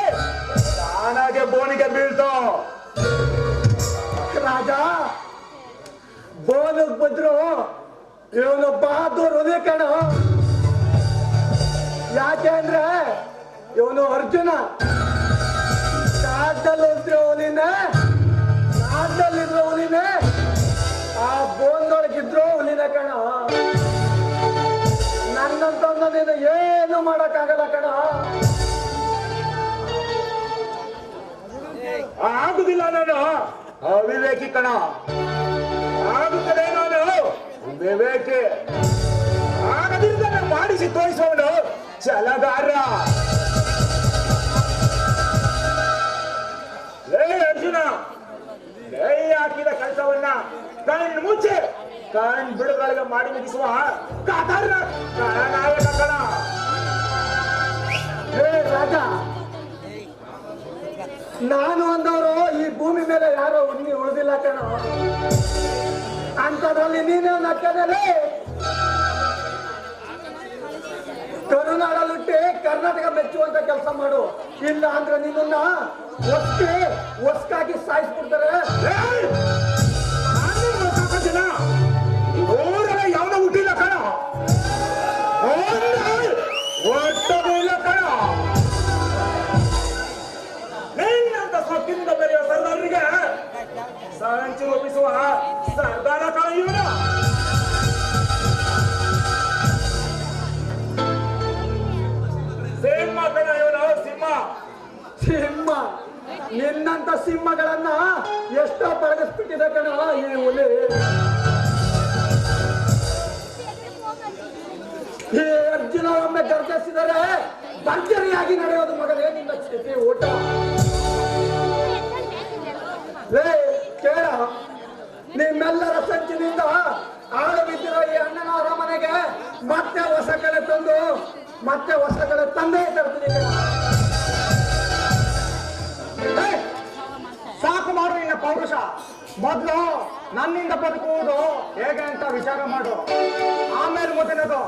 ತಾನಾಗೆ ಬೋನಿಗೆ ಬೀಳ್ತು. ರಾಜ ಬೋನಗ್ ಬಂದ್ರು ಇವನು ಬಹದ್ದೂರ್ ಹುಲಿ ಕಣ. ಯಾಕೆ ಅಂದ್ರೆ ಇವನು ಅರ್ಜುನ. ಕಾಡ್ದಲ್ಲಿದ್ರು ಹುಲಿನೇ, ಕಾಡ್ದಲ್ಲಿದ್ರು ಹುಲಿನೇ, ಆ ಬೋನ್ದೊಳಗಿದ್ರು ಹುಲಿನೇ ಕಣ. ನನ್ನಂತವ್ನ ನೀನು ಏನು ಮಾಡಕ್ಕಾಗಲ್ಲ ಕಣ. ಆಗುದಿಲ್ಲ, ನಾನು ಅವಿವೇಕಿ ಕಣ. ಆಗುತ್ತದೆ, ನಾನು ವಿವೇಕಿ. ಆಗದಿರುವುದನ್ನು ಮಾಡಿಸಿ ತೋರಿಸೋನು ಛಲಗಾರ. ಲೇ ಅರ್ಜುನ, ಲೈ ಹಾಕಿದ ಕೆಲಸವನ್ನ ಕಣ್ಣು ಮುಚ್ಚೆ ಕಣ್ ಬಿಡುಗಳಿಗೆ ಮಾಡಿ ಮುಗಿಸುವ ಕಾತರ ನಾಯಕ ಕಣ. ಹೇ ರಾಜ, ನಾನು ಅಂದವರು ಈ ಭೂಮಿ ಮೇಲೆ ಯಾರೋ ಉಳಿದಿಲ್ಲ ಕಣ. ಅಂತದ್ರಲ್ಲಿ ನೀನು ನಕ್ಕದಲ್ಲಿ ಕರುನಾಡಲ್ಲಿಟ್ಟು ಕರ್ನಾಟಕ ಮೆಚ್ಚುವಂತ ಕೆಲಸ ಮಾಡು. ಇಲ್ಲ ಅಂದ್ರೆ ನಿನ್ನ ಹೊಸ್ಕಾಗಿ ಸಾಯಿಸ್ಬಿಡ್ತಾರೆ. ಜನ ಊರಲ್ಲ ಯಾವನ ಹುಟ್ಟಿಲ್ಲ ಕಣ, ಒಟ್ಟದಿಲ್ಲ ಕಣ. ನಿನ್ನಂತ ಸೊಕ್ಕಿನಿಂದ ಬೆರೆಯುವ ಸರ್ದಾರರಿಗೆ ಸಂಚು ಒಪ್ಪಿಸುವ ಸರ್ದಾರ ಕಣ ಇವನು. ಸಿಂಹ ಕಣ ಇವನು, ಸಿಂಹ. ಸಿಂಹ, ನಿನ್ನಂತ ಸಿಂಹಗಳನ್ನ ಎಷ್ಟೋ ಪಳಗಿಸ್ಬಿಟ್ಟಿದೆ ಕಣ ಈ ಹುಲಿ. ಈ ಅರ್ಜುನ ಒಮ್ಮೆ ಗರ್ಜಿಸಿದರೆ ಭರ್ಜರಿಯಾಗಿ ನಡೆಯೋದು ಮಗನೇ ನಿನ್ನ ಸ್ಥಿತಿ ಊಟ. ಲೇ ಕೇಳ, ನಿಮ್ಮೆಲ್ಲರ ಸಂಚಿನಿಂದ ಆಳು ಬಿದ್ದಿರೋ ಈ ಅಣ್ಣನ ಅರಮನೆಗೆ ಮತ್ತೆ ಹೊಸ ಕಡೆ ತಂದು ಮತ್ತೆ ಹೊಸ ಕಡೆ ತಂದೇ ತರ್ತೀನಿ. ಸಾಕು ಮಾಡು ನಿನ್ನ ಪೌರುಷ. ಮೊದಲು ನನ್ನಿಂದ ಬದುಕುವುದು ಹೇಗೆ ಅಂತ ವಿಚಾರ ಮಾಡು, ಆಮೇಲೆ ಮುಂದಿನದು.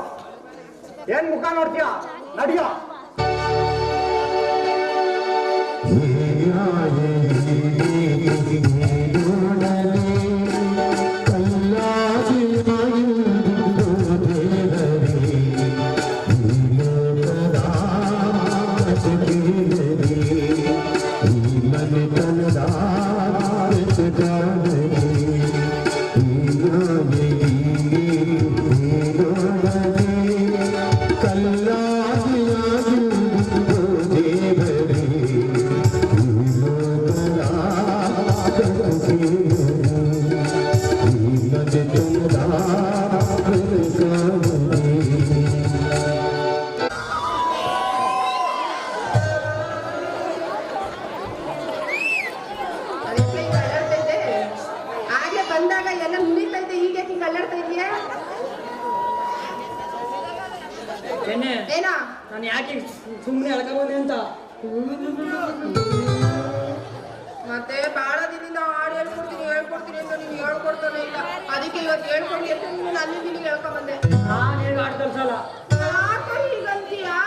ಏನ್ ಮುಖ ನೋಡ್ತೀಯ? ನಡಿಯೋ. ಆಗ್ಲೇ ಬಂದಾಗ ಎಲ್ಲ ನುಡಿತಾ ಇದ್ದೆ, ಈಗ ಹಿಂಗ ಅಲ್ಲಾಡ್ತಾ ಇದೀಯಾ? ಏನಾ ನಾನು ಯಾಕೆ ಸುಮ್ಮನೆ ಎಳ್ಕೊಂಡೆ ಅಂತ ಮತ್ತೆ ಬಹಳ ದಿನದಿಂದ ಹಾಡು ಹೇಳ್ಕೊಡ್ತೀನಿ ಅಂತ ನೀನು ಹೇಳ್ಕೊಡ್ತಾನೆ ಇಲ್ಲ. ಅದಕ್ಕೆ ಇವತ್ತು ಹೇಳ್ಕೊಡಿ ಅಂತ ನೀನು ಅಲ್ಲಿ ನಿನಗೆ ಹೇಳ್ಕೊಂಡ್ ಬಂದೆ. ನಾನು ಹೇಗೆ ಆಟ ಕಲ್ಸಲ್ಲ. ಯಾಕೆ ಹೀಗಂತೀಯಾ?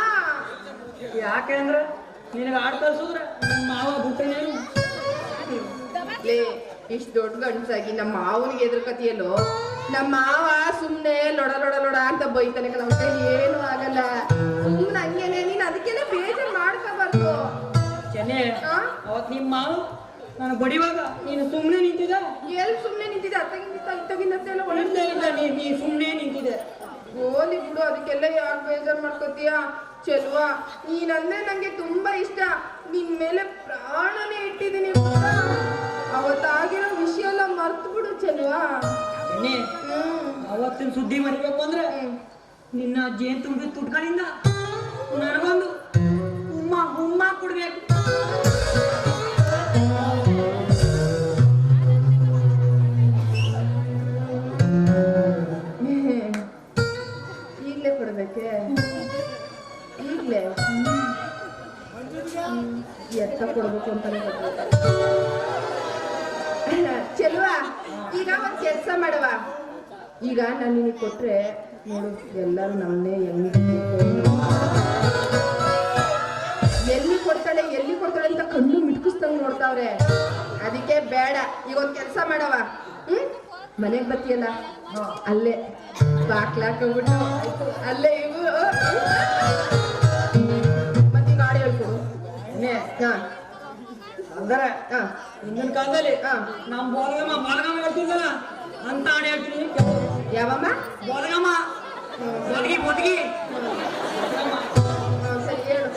ಯಾಕೆ ಅಂದ್ರೆ ನಿನಗೆ ಆಟ ಕಲ್ಸಿದ್ರೆ ನಿಮ್ಮ ಮಾವ ಬಿಟ್ಟನೇನು. ಲೇ, ಇಷ್ಟು ದೊಡ್ಡ ಗಂಡಸಾಗಿ ನಮ್ಮ ಮಾವನಿಗೆ ಎದುರ್ಕತಿಯಲ್ಲೋ. ನಮ್ಮ ಮಾವ ಸುಮ್ನೆ ಲೊಡ ಲೊಡ ಲೊಡ ಅಂತ ಬೈತಾನೆ ಕಲ, ಅವ್ನ ಕೈಲಿ ಏನು ಆಗಲ್ಲ. ಸುಮ್ನೆ ಹಂಗೇನೆ, ನೀನ್ ಅದಕ್ಕೆಲ್ಲ ಬೇಜಾರ್ ಮಾಡ್ಕೋಬಾರ್ದು. ಚೆನ್ನೆ ಅವತ್ ನಿಮ್ಮ ಮಾವ ನಾನು ಬಡಿವಾಗ ನೀನು ಸುಮ್ಮನೆ ನಿಂತಿದ್ದ. ಎಲ್ಲಿ ಸುಮ್ನೆ ನಿಂತಿದ್ದೆ? ಅತ್ತಗಿಂದ ನೀ ಸುಮ್ಮನೆ ನಿಂತಿದ್ದೆ. ಓಲಿ ಬಿಡು, ಅದಕ್ಕೆಲ್ಲ ಯಾಕೆ ಬೇಜಾರ್ ಮಾಡ್ಕೋತೀಯ? ಚೆಲ್ವಾ, ನೀನಂದ್ರೆ ನಂಗೆ ತುಂಬಾ ಇಷ್ಟ. ನಿನ್ ಮೇಲೆ ಪ್ರಾಣನೇ ಇಟ್ಟಿದ್ದೀನಿ. ಅವತ್ತಾಗಿರೋ ವಿಷಯ ಎಲ್ಲ ಮರ್ತು ಬಿಡು ಚೆಲ್ವಾ. ಅವತ್ತಿನ ಸುದ್ದಿ ಮರಿಬೇಕು ಅಂದ್ರೆ ನಿನ್ನ ಜೇನ್ ತುಂಬಿ ತುಟ್ಕನಿಂದ ನನಗೊಂದು ಹುಮ್ಮ ಕೊಡ್ಬೇಕು. ಈಗ್ಲೇ ಕೊಡ್ಬೇಕೆ? ಈಗ್ಲೇ ಎತ್ತ ಕೊಡ್ಬೇಕು ಅಂತಾನೆ ಗೊತ್ತಾಯ್ತು. ಚೆಲ್ವಾ, ಈಗ ಒಂದ್ ಕೆಲ್ಸ ಮಾಡುವ. ಈಗ ನಾನು ನಿನಗೆ ಕೊಟ್ರೆ ನೋಡು, ಎಲ್ಲರೂ ನಮ್ಮನ್ನೇ ಎಲ್ಲಿ ಕೊಡ್ತಾಳೆ ಅಂತ ಕಣ್ಣು ಮಿಟ್ಕಿಸ್ದಂಗ್ ನೋಡ್ತಾವ್ರೆ. ಅದಕ್ಕೆ ಬೇಡ. ಈಗ ಒಂದ್ ಕೆಲ್ಸ ಮಾಡವ, ಮನೆಗ್ ಬತ್ತಿಯಲ್ಲ ಅಲ್ಲೇ ಬಾಕ್ಲಾಕೋಗ್ಬಿಟ್ಟು ಅಲ್ಲೇ ಇವು ಮತ್ತೆ ಗಾಡಿ ಹೇಳ್ಕೊಡು. ಅಂದ್ರೆ ಹಿಂದಿನ ಕಾಲದಲ್ಲಿ ನಮ್ ಬಾಲಗಮ್ಮ ಹೇಳ್ತಿದ್ದಲ್ಲ ಅಂತ ಹಾಡು ಹೇಳ್ತೀನಿ. ಯಾವಮ್ಮ? ಬಾಲಗಮ್ಮ ಬದುಗಿ ಸರಿ ಹೇಳು.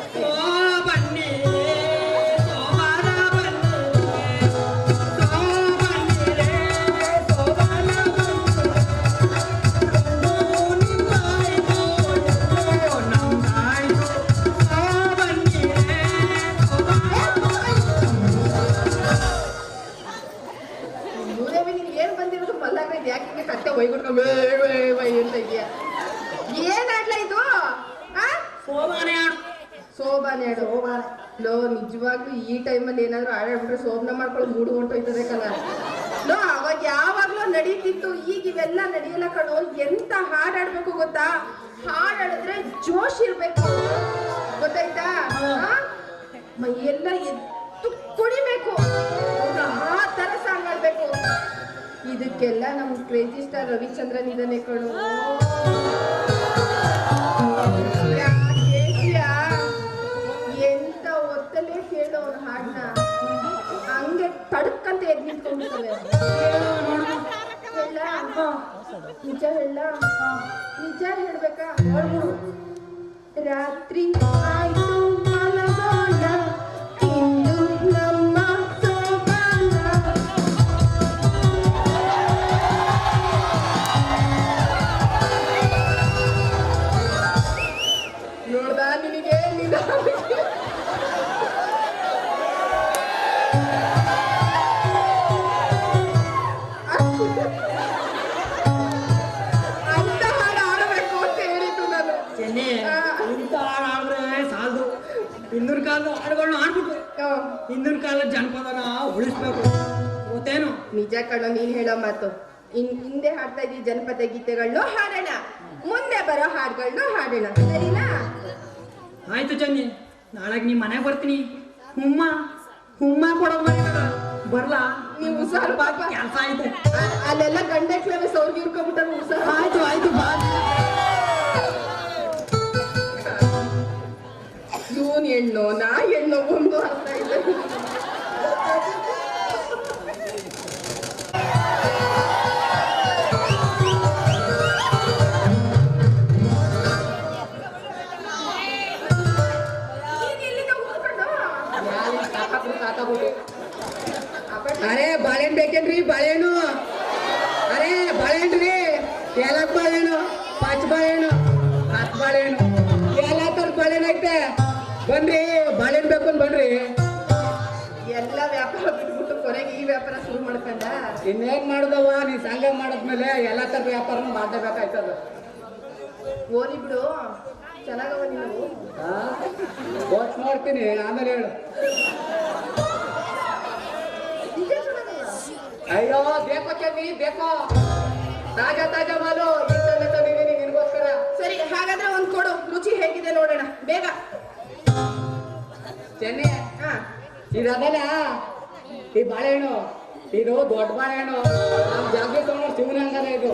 ಬನ್ನಿ ಅಂತ ಇದೆಯಾ? ಏನ್ ಆಡ್ಲ ಇದು? ಸೋಬಾನೆ ಆಡು. ಲೋ, ನಿಜವಾಗ್ಲೂ ಈ ಟೈಮಲ್ಲಿ ಏನಾದ್ರು ಆಡಾಡ್ಬಿಟ್ರೆ ಸೋಬನ ಮಾಡ್ಕೊಳ್ಳೋ ಮೂಡು ಹೊಂಟೋಯ್ತದೆ ಕಲ. ಲೋ, ಅವಾಗ ಯಾವಾಗ್ಲೂ ನಡೀತಿತ್ತು, ಈಗ ಇವೆಲ್ಲ ನಡೆಯಲ್ಲ ಕಣೋ. ಎಂತ ಹಾಡಾಡ್ಬೇಕು ಗೊತ್ತಾ? ಹಾಡಾಡಿದ್ರೆ ಜೋಶ್ ಇರ್ಬೇಕು, ಗೊತ್ತಾಯ್ತಾ? ಮೈಯೆಲ್ಲ ಎದ್ದು ಕುಣಿಬೇಕು, ಆ ತರ ಸಾಂಗ್ ಆಡ್ಬೇಕು. ಇದಕ್ಕೆಲ್ಲ ನಮ್ ಕ್ರೇಜಿ ಸ್ಟಾರ್ ರವಿಚಂದ್ರನ್ ಇದಾನೆ ಕಣೋ. ಎಂತ ಒತ್ತಲೇ ಕೇಳೋ ಅವ್ನ ಹಾಡ್ನ, ಹಂಗೆ ತಡ್ಕಂತ ಎದ್ ನಿಂತ್ಕೊಂಡ್ಬಿಡ್ತವೆ. ನಿಜ ಹೇಳ, ನಿಜ ಹೇಳ್ಬೇಕಾ? ರಾತ್ರಿ ಆಯ್ತು ಮಲಗೋಣ, ಇಂದು ನಮ್ಮ ಸೋಬಾನ. ನೋಡ್ದ, ನಿನಗೆ ನಿಧಾನ ಕಾಲದ ಹಾಡುಗಳನ್ನ ಆಡ್ಬಿಟ್ಟು ಹ್ಮ್. ಹಿಂದಿನ ಕಾಲದ ಜನಪದನ ಉಳಿಸ್ಬೇಕು ಗೊತ್ತೇನು? ನಿಜ ಕಣೋ ನೀನ್ ಹೇಳೋ ಮಾತು. ಹಿಂದೆ ಹಾಡ್ತಾ ಇದ್ದೀವಿ ಜನಪದ ಗೀತೆಗಳನ್ನೂ ಹಾಡೋಣ, ಮುಂದೆ ಬರೋ ಹಾಡುಗಳನ್ನೂ ಹಾಡೋಣ, ಸರಿನಾ? ಆಯ್ತು ಚನ್ನಿ, ನಾಳೆಗೆ ನೀ ಮನೆಗೆ ಬರ್ತೀನಿ. ಹುಮ್ಮ ಕೊಡೋ ಬರ್ಲಾ? ನೀವು ಹುಷಾರು ಪಾಪ. ಕೆಲಸ ಐತೆ. ಅಲ್ಲೆಲ್ಲ ಗಂಡಕ್ಲವೇ ಸೌರ್ಗಿ ಇರ್ಕೊಂಡ್ಬಿಟ್ಟಾರ ಹುಷಾರು. ಆಯ್ತು ಬಾ. ಇವನ್ ಹೆಣ್ಣು ನಾ ಹೆಣ್ಣು ಒಂದು ಅರ್ಥ ಇಲ್ಲ. ಅರೆ ಬಾಳೆಹಣ್ಣು ಬೇಕೇನ್ರಿ? ಬಾಳೆಹಣ್ಣು. ಅರೆ ಬಾಳೆಹಣ್ಣು ರೀ. ಏಲಕ್ ಬಾಳೆಹಣ್ಣು, ಪಚ್ಚ ಬಾಳೆಹಣ್ಣು, ಹತ್ತು ಬಾಳೆಹಣ್ಣು, ಎಲ್ಲ ಥರದ ಬಾಳೆಹಣ್ಣು ಐತೆ. ಬನ್ರಿ, ಬಾಳೆಹಣ್ಣು ಬೇಕು ಅಂತ ಬನ್ರಿ. ಎಲ್ಲ ವ್ಯಾಪಾರ ಬಿಟ್ಬಿಟ್ಟು ಕೊನೆಗೆ ಈ ವ್ಯಾಪಾರ ಶುರು ಮಾಡ್ಕೊಂಡ. ಇನ್ನೇನ್ ಮಾಡುದವ, ನೀ ಸಂಘ ಮಾಡದ್ಮೇಲೆ ಎಲ್ಲ ಥರದ ವ್ಯಾಪಾರನೂ ಮಾಡಲೇಬೇಕಾಯ್ತದ. ಓದಿ ಬಿಡು, ಚೆನ್ನಾಗವ ನೀನು. ಕೋಚ್ ಮಾಡ್ತೀನಿ, ಆಮೇಲೆ ಹೇಳು. ನಿಜ ಚೆನ್ನಾಗವ. ಅಯ್ಯೋ ಬೇಕೋ ಚೆನ್ನಿ, ಬೇಕೋ. ತಾಜಾ ಮಾಲು ಇಂಟರ್ನೆಟ್ ತಂದಿದ್ದೀನಿ ನಿನ್ಗೋಸ್ಕರ. ಸರಿ, ಹಾಗಾದ್ರೆ ಒಂದ್ ಕೊಡು, ರುಚಿ ಹೇಗಿದೆ ನೋಡೋಣ ಬೇಗ. ಚೆನ್ನಿ, ಹಾ, ಇದಲ್ಲ ಈ ಬಾಳೆಹಣ್ಣು, ಇದು ದೊಡ್ಡ ಬಾಳೆಹಣ್ಣು. ನಾವು ಜಾಗ ತಗೊಂಡು ಶಿವನಂಗನ ಇದು.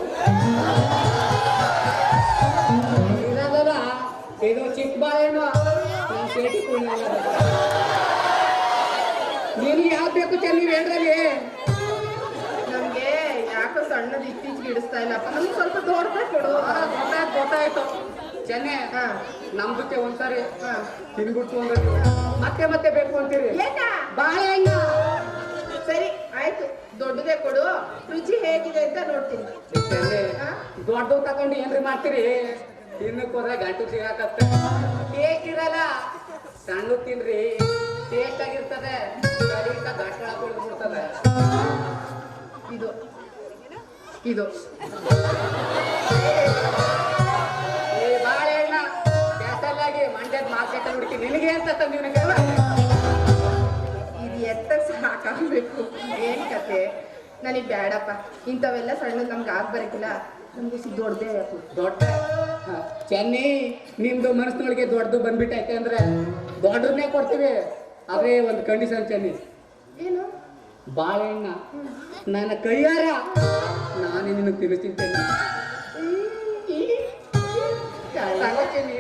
ಇದಲ್ಲ, ಇದು ಚಿಕ್ಕ ಬಾಳೆಹಣ್ಣು. ನಾವು ಸೇಟಿ ನಿನ್ಗೆ ಯಾವ್ದು ಬೇಕು ಚೆನ್ನಿ ಹೇಳ್ರಲ್ಲಿ? ನಮ್ಗೆ ಯಾಕೋ ಸಣ್ಣದು ಇತ್ತೀಚೆಗೆ ಇಡಿಸ್ತಾ ಇಲ್ಲಪ್ಪ, ನಮ್ಗೆ ಸ್ವಲ್ಪ ದೊಡ್ಡದೇ ಕೊಡು. ಗೊತ್ತಾಯ್ತು ಚೆನ್ನಿ. ಹಾ, ನಮ್ದಕ್ಕೆ ಒಂದ್ಸರಿ ಹಾ. ತಿನ್ಬಿಟ್ಟು ಅಂದ್ರೆ ಮತ್ತೆ ಬೇಕು ಅಂತೀರಿ. ಏನ? ಬಾಳೆಹಣ್ಣು. ಸರಿ ಆಯ್ತು, ದೊಡ್ಡದೇ ಕೊಡು, ರುಚಿ ಹೇಗಿದೆ ಅಂತ ನೋಡ್ತೀನಿ. ಹಾ? ದೊಡ್ಡದು ತಗೊಂಡು ಏನ್ರಿ ಮಾಡ್ತೀರಿ? ತಿನ್ನಕ್ ಹೋದ್ರೆ ಗಂಟು ಸಿಗಾಕತ್ತೆ. ಟೇಸ್ಟ್ ಇರಲ್ಲ. ಸಣ್ಣ ತಿನ್ರಿ, ಟೇಸ್ಟ್ ಆಗಿರ್ತದೆ. ಗಂಟು ಹಾಕೊಳ್ಬಿಡ್ತದೆ. ಇದು ಇದು ಈ ಬಾಳೆಹಣ್ಣ ಸ್ಪೆಷಲ್ ಆಗಿ ಮಂಡ್ಯದ ಮಾರ್ಕೆಟ್ ಹುಡುಕಿ ನಿನಗೆ ಅಂತ ತಂದಿವ್ನಿಗೆ. ಇದು ಎತ್ತ ಸಾಕಾಗಬೇಕು. ಏನ್ ಕತೆ? ನನಗೆ ಬೇಡಪ್ಪ ಇಂಥವೆಲ್ಲ ಸಣ್ಣ, ನಮ್ಗೆ ಆಗ ಬರಕಿಲ್ಲ. ನಮ್ಗೆ ದೊಡ್ಡದೇ ಬೇಕು. ದೊಡ್ಡ ಚೆನ್ನಿ, ನಿಮ್ದು ಮನಸ್ಸಿನೊಳಗೆ ದೊಡ್ಡದು ಬಂದ್ಬಿಟ್ಟೈತೆ ಅಂದ್ರೆ ದೊಡ್ಡದನ್ನೇ ಕೊಡ್ತೀವಿ. ಆದ್ರೆ ಒಂದು ಕಂಡೀಷನ್ ಚೆನ್ನಿ. ಏನು? ಬಾಳೆಹಣ್ಣ ನನ್ನ ಕೈಯಾರ ನಾನೇ ನಿನಗೆ ತಿನ್ನಿಸ್ತೀನಿ. ತಗೋ ಚೆನ್ನಿ.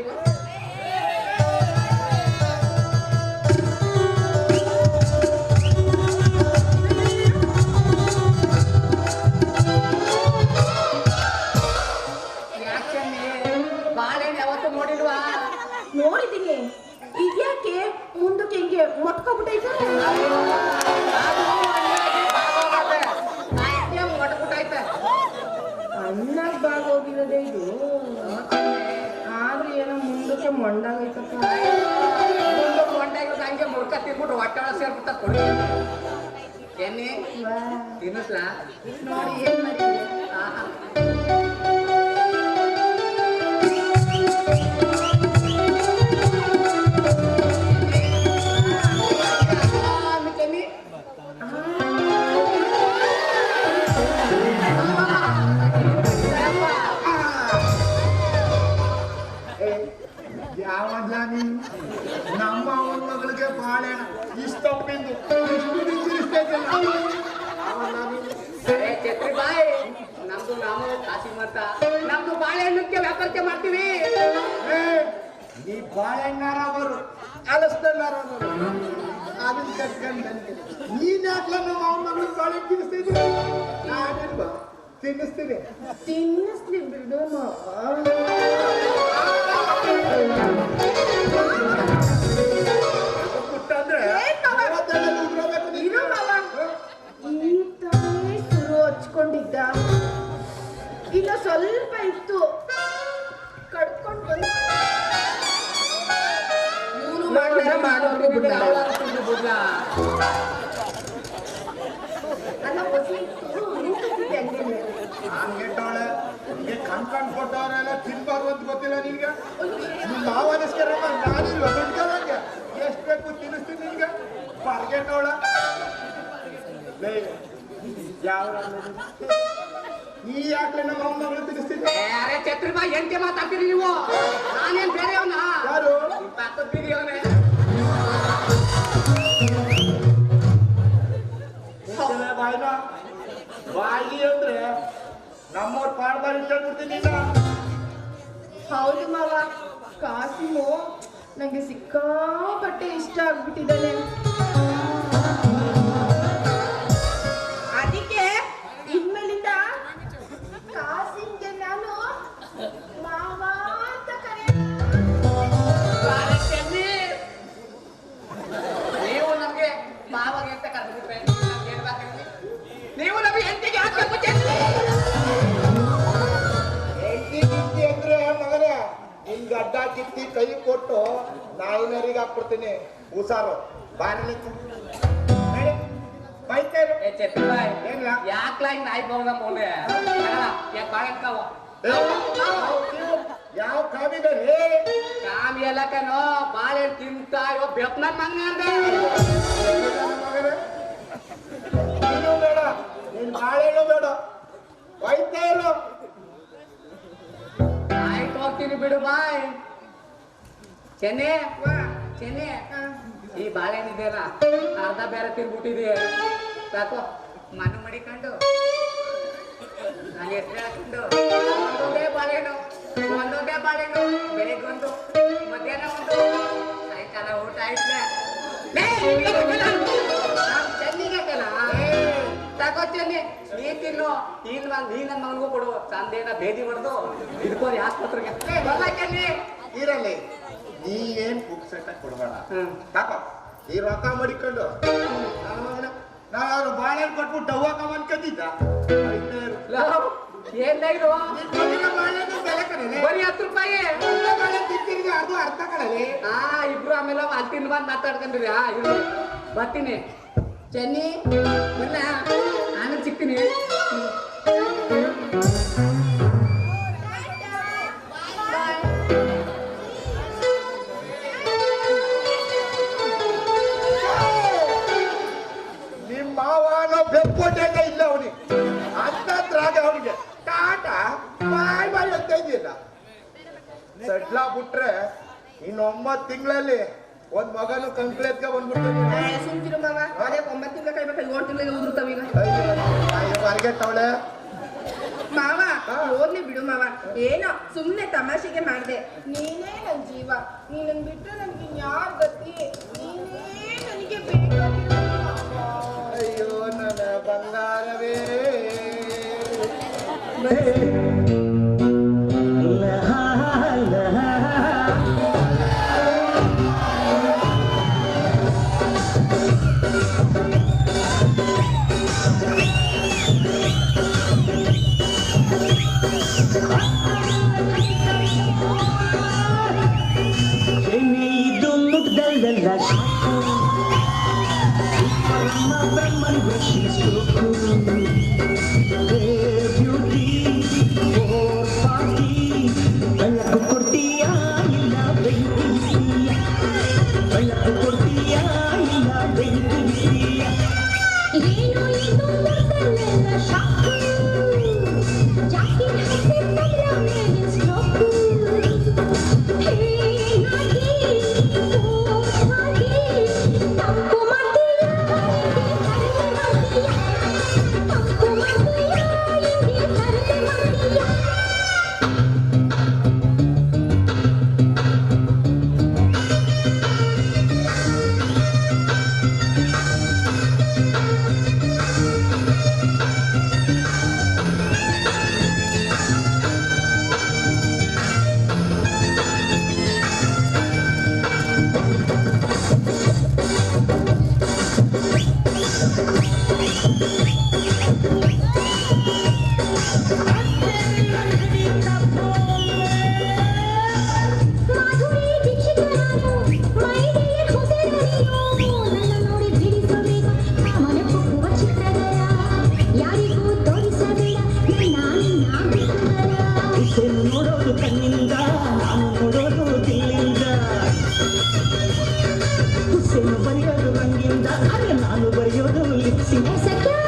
ಬಾಳೆಹಣ್ಣು ಯಾವತ್ತೂ ನೋಡಿಲ್ವಾ? ನೋಡಿದ್ದೀನಿ. ಇದ್ಯಾಕೆ ಮುಂದಕ್ಕೆ ಹಿಂಗೆ ಮೊಟ್ಕೊಬಿಟ್ಟೈತೆ? ಅನ್ನಾಗ ಬಾಗೋಗಿರೋದೇ ಇದು. ಆದ್ರೆ ಏನೋ ಮುಂದಕ್ಕೆ ಮೊಂಡಾಗೈತಪ್ಪ. ಮೊಂಡಾಗಿರೋದು ಹಂಗೆ ಮುಡ್ಕ ತಿನ್ಬಿಟ್ಟು ಹೊಟ್ಟೆ ಒಳಗೆ ಸೇರ್ಬಿಟ್ಟ ಕೊಡಿ. ಎಣ್ಣೆ ತಿನ್ನಿಸ್ಲಾ? ನೋಡಿ ಏನ್ ಮಾಡಿದ್ರೆ. ಯಾವದ್ಲ ನೀನು? ನಮ್ಮ ಅವನ ಮಗಳಿಗೆ ಬಾಳೆಹಣ್ಣು ಇಷ್ಟೊಪ್ಪಿಂದು ಇಷ್ಟು ನಿಂತಿರಿಸ್ತೈತೆ. ಛತ್ರಿ ಬಾಯ್, ನಮ್ದು ನಾವು ಕಾಸಿ ಮತ, ನಮ್ದು ಬಾಳೆಹಣ್ಣಕ್ಕೆ ವ್ಯಾಪಾರಕ್ಕೆ ಮಾಡ್ತೀವಿ. ನೀ ಬಾಳೆಹಣ್ಣಾರ ಬರು, ಅಲಸ್ದಲ್ಲಾರ ಬರು, ಅದನ್ನ ಕಟ್ಕೊಂಡು ನೀನ್ ಯಾಕ್ಲ ನಮ್ಮ ಅವನ ಮಗಳಿಗೆ ಬಾಳೆಹಣ್ಣು ತಿನ್ನಿಸ್ತಿದ್ವಿ? ನಾನಿಲ್ವಾ ತಿನ್ನಿಸ್ತೀನಿ. ತಿನ್ನಿಸ್ಲಿ ಬಿಡು ಕೊಟ್ಟಂದ್ರೆ ಇರು ಮಾವ. ಈ ತಾನೇ ಶುರು ಹಚ್ಕೊಂಡಿದ್ದ, ಇನ್ನು ಸ್ವಲ್ಪ ಇತ್ತು ಕಡ್ಕೊಂಡು ಬಂದು ಇವನು ಮಾಡಿದ್ರೆ ಮಾಡೋರ್ಗೆ ಬಿಡ. ಅಲ್ಲ ಹೊಸಿ ಇತ್ತು ನಿಂತಿದ್ದೆ ಹಂಗೆ. ಹಂಗೆಟ್ಟವಳೆ ಹಿಂಗೆ ಕಣ್ಕಂಡ್ ಕೊಟ್ಟವರೆಲ್ಲ ತಿನ್ಬಾರ್ದು ಅಂತ ಗೊತ್ತಿಲ್ಲ ನಿನ್ಗೆ? ನಿಮ್ಮ ಮಾವನಸ್ಕರ ನಾನಿಲ್ವ ದುಡ್ಡು ಎಷ್ಟು ಬೇಕು ಲೇ, ಯಾವ ಈ ಯಾಕೆ ನಮ್ಮ ಅಮ್ಮಗಳು ತಿಳಿಸ್ತಿದ್ದೆ ಅರೆ ಛತ್ರಿ ಬಾ ಎಂತೆ ಮಾತಾಡ್ತೀರಿ ನೀವು? ನಾನೇನ್ ಬೇರೆ ಅವನ ಯಾರು ಪಕ್ಕದ್ದಿರಿ ಅವನೇ. ಬಾಯಿನ ಬಾಯಿ ಅಂದ್ರೆ ನಮ್ಮವ್ರ ಪಾಡ್ಬಾರಿ ಇಟ್ಟಾಗ್ಬಿಡ್ತೀನಿ ನೀನ. ಹೌದು ಮಾವ, ಕಾಸಿಮು ನಂಗೆ ಸಿಕ್ಕಾಪಟ್ಟೆ ಇಷ್ಟ ಆಗ್ಬಿಟ್ಟಿದ್ದಾನೆ. ಅದಕ್ಕೆ ಇನ್ಮೇಲಿಂದ ಕಾಸಿಮ್ಗೆ ನಾನು ಮಾವ ಅಂತ ನೀವು ನಮ್ಗೆ ಮಾವಾಗಿ ಅಂತ ಕರೆದ್ಬಿಟ್ರೆ ನೀವು ನಮಗೆ ಎಂತಿಗೆ ಹಾಕಬೇಕು ಚೆನ್ನಿ. ಹೆಂಡತಿ ಕಿತ್ತಿ ಅಂದ್ರೆ ಮಗನೇ ನಿನ್ ಗಡ್ಡ ಕಿತ್ತಿ ಕೈ ಕೊಟ್ಟು ನಾಯಿನರಿಗೆ ಹಾಕ್ಬಿಡ್ತೀನಿ. ಹುಷಾರು ಬಾರಿ ಬೈತೇನು ಛತ್ರಿ ಬಾಯ್ ಏನಿಲ್ಲ ಯಾಕ್ಲಾ ಹಿಂಗ್ ನಾಯಿ ಬೋಗ ಬೋಲೆ ಯಾಕೆ ಬಾಳಕ್ಕಾವ ಯಾವ ಕಾಮಿದೆ ಕಾಮಿ ಎಲ್ಲ ಕಣೋ ಬಾಳೆ ತಿಂತ ಇವ ಬೆಪ್ನ ಮಂಗ ಅಂದ್ರೆ ಮಗನೇ ನೀನು ಬೇಡ ನೀನ್ ಬಾಳೆಣ್ಣು ಬೇಡ ಬೈತಾ ಇರು. ಆಯ್ತು ಹೋಗ್ತೀನಿ ಬಿಡು ಬಾಯ್. ಚೆನ್ನೆ ಚೆನ್ನೆ ಈ ಬಾಳೆಹಣ್ಣಿದೆಯಲ್ಲ ಅರ್ಧ ಬೇರೆ ತಿನ್ಬಿಟ್ಟಿದೀಯ ಸಾಕು ಮಣ್ಣು ಮಡಿಕೊಂಡು ನಾನು ಹೆಸರು ಹಾಕೊಂಡು ಒಂದೊಂದೇ ಬಾಳೆಹಣ್ಣು ಬೆಳಿಗ್ಗೆ ಒಂದು ಮಧ್ಯಾಹ್ನ ಒಂದು ಸಾಯಂಕಾಲ ಊಟ ಆಯ್ತಲೆ ಚೆನ್ನಿಗೆ ಸಾಕೋ ಚೆನ್ನಿ ನೀ ತಿನ್ನು ನೀ ನನ್ನ ಮಗನಿಗೂ ಕೊಡು ಚಂದೇನ ಬೇದಿ ಹೊಡೆದು ಇದ್ಕೋರಿ ಆಸ್ಪತ್ರೆಗೆ ಬಲ್ಲ ಚೆನ್ನಿ ಇರಲಿ ನೀ ಏನ್ ಪುಕ್ಸೆಟ್ಟ ಕೊಡ್ಬೇಡ ಸಾಕ ಈ ರೊಕ್ಕ ಮಡಿಕೊಂಡು ನಾನು ಬಾಳೆಹಣ್ಣು ಕೊಟ್ಬಿಟ್ಟು ಡವ್ವಾಕ ಅನ್ಕೊಂಡಿದ್ದ ಏನ್ ಇದು ಬಾಳೆಹಣ್ಣು ಬೆಲೆ ಕಣಲೆ ಬರೀ 10 ರೂಪಾಯಿ ಬಾಳೆ ತಿಂತಿರಿಗೆ ಅದು ಅರ್ಥ ಕಣಲೆ. ಇಬ್ರು ಆಮೇಲೆ ಅಲ್ಲಿ ತಿಂದು ಬಂದು ಮಾತಾಡ್ಕೊಂಡ್ರಿ ಬರ್ತೀನಿ ಚೆನ್ನಿ ಬಲ್ಲ ಆಮೇಲೆ ಸಿಗ್ತೀನಿ. ನಿಮ್ಮ ಮಾವನ ಬೆಕ್ಕೋಟೆಗ ಇಲ್ಲ ಅವನಿಗೆ ಅಂತದ್ರಾಗ ಅವನಿಗೆ ಟಾಟ ಬಾಯ್ ಬಾಯ್ ಅಂತ ಇದೆಯಲ್ಲ ಸಡ್ಲಾ ಬಿಟ್ರೆ ಇನ್ನು 9 ತಿಂಗಳಲ್ಲಿ ಒಂದ್ ಮಗನು ಕಂಕ್ಲೆತ್ಕ ಬಂದ್ಬಿಡ್ತಾನೆ. ಸುಮ್ಕಿರು ಮಾವ, ಅದೇ 9 ತಿಂಗಳ ಕೈಬೇಕು 7 ತಿಂಗಳಿಗೆ ಉದುರುತ್ತವ ಈಗ. ಮಾರ್ಗೆಟ್ಟವಳೆ ಮಾವ ಹೋಗ್ಲಿ ಬಿಡು ಮಾವ, ಏನೋ ಸುಮ್ನೆ ತಮಾಷೆಗೆ ಮಾಡ್ದೆ. ನೀನೇ ನನ್ ಜೀವ, ನೀನನ್ ಬಿಟ್ರೆ ನನ್ಗೆ ಯಾರ್ ಗತಿ, ನೀನೇ ನನಗೆ ಬೇಕಾಗಿರೋ. ಅಯ್ಯೋ ನನ್ನ ಬಂಗಾರವೇ ಇದು ಮುಗ್ದಲ್ಲ ಬೆಳಕು ಕೊಡ್ತೀಯಾ ಇಲ್ಲ ಬೆಂಕಿಯ ಬೆಳಕು ಕೊಡ್ತೀಯಾ ಇಲ್ಲ ಬೆಂಕಿಯ ಏನು ಇದು ಮೊದಲೆಲ್ಲ ಶಾಕು ಜಾಕಿ ಹಸಿ ತಲೆ ಸ್ಲೋಕು ಹೇನಾಗಿ ಹೋಗಿ ತಪ್ಪು ಮಾಡ್ತೀಯಾ ತಪ್ಪು ಮಾಡ್ತೀಯಾ ಹಿಂಗೆ ಕರೆದು ಮಾಡ್ತೀಯಾ ಮಾಧುರಿ ದೀಕ್ಷಿತರಾನು ಮೈದೆಯ ಹೊಸೆರನಿಯೋ ನನ್ನ ನೋಡಿ ಬಿಡಿಸಬೇಕು ಮನೆ ಪುಕ್ಕುವ ಚಿತ್ರಗಳ ಯಾರಿಗೂ ತೋರಿಸಬೇಡ ನಿನ್ನ ಬಿಟ್ಟುಗಳ ಹುಸೇನು ನೋಡೋದು ಕಣ್ಣಿಂದ ನಾನು ನೋಡೋದು ದಿಲ್ಲಿಂದ ಹುಸೇನು ಬರೆಯೋದು ರಂಗಿಂದ ಅರೆ ನಾನು ಬರೆಯೋದು ಲಿಪ್ಸಿಂದ ಸಖ್ಯ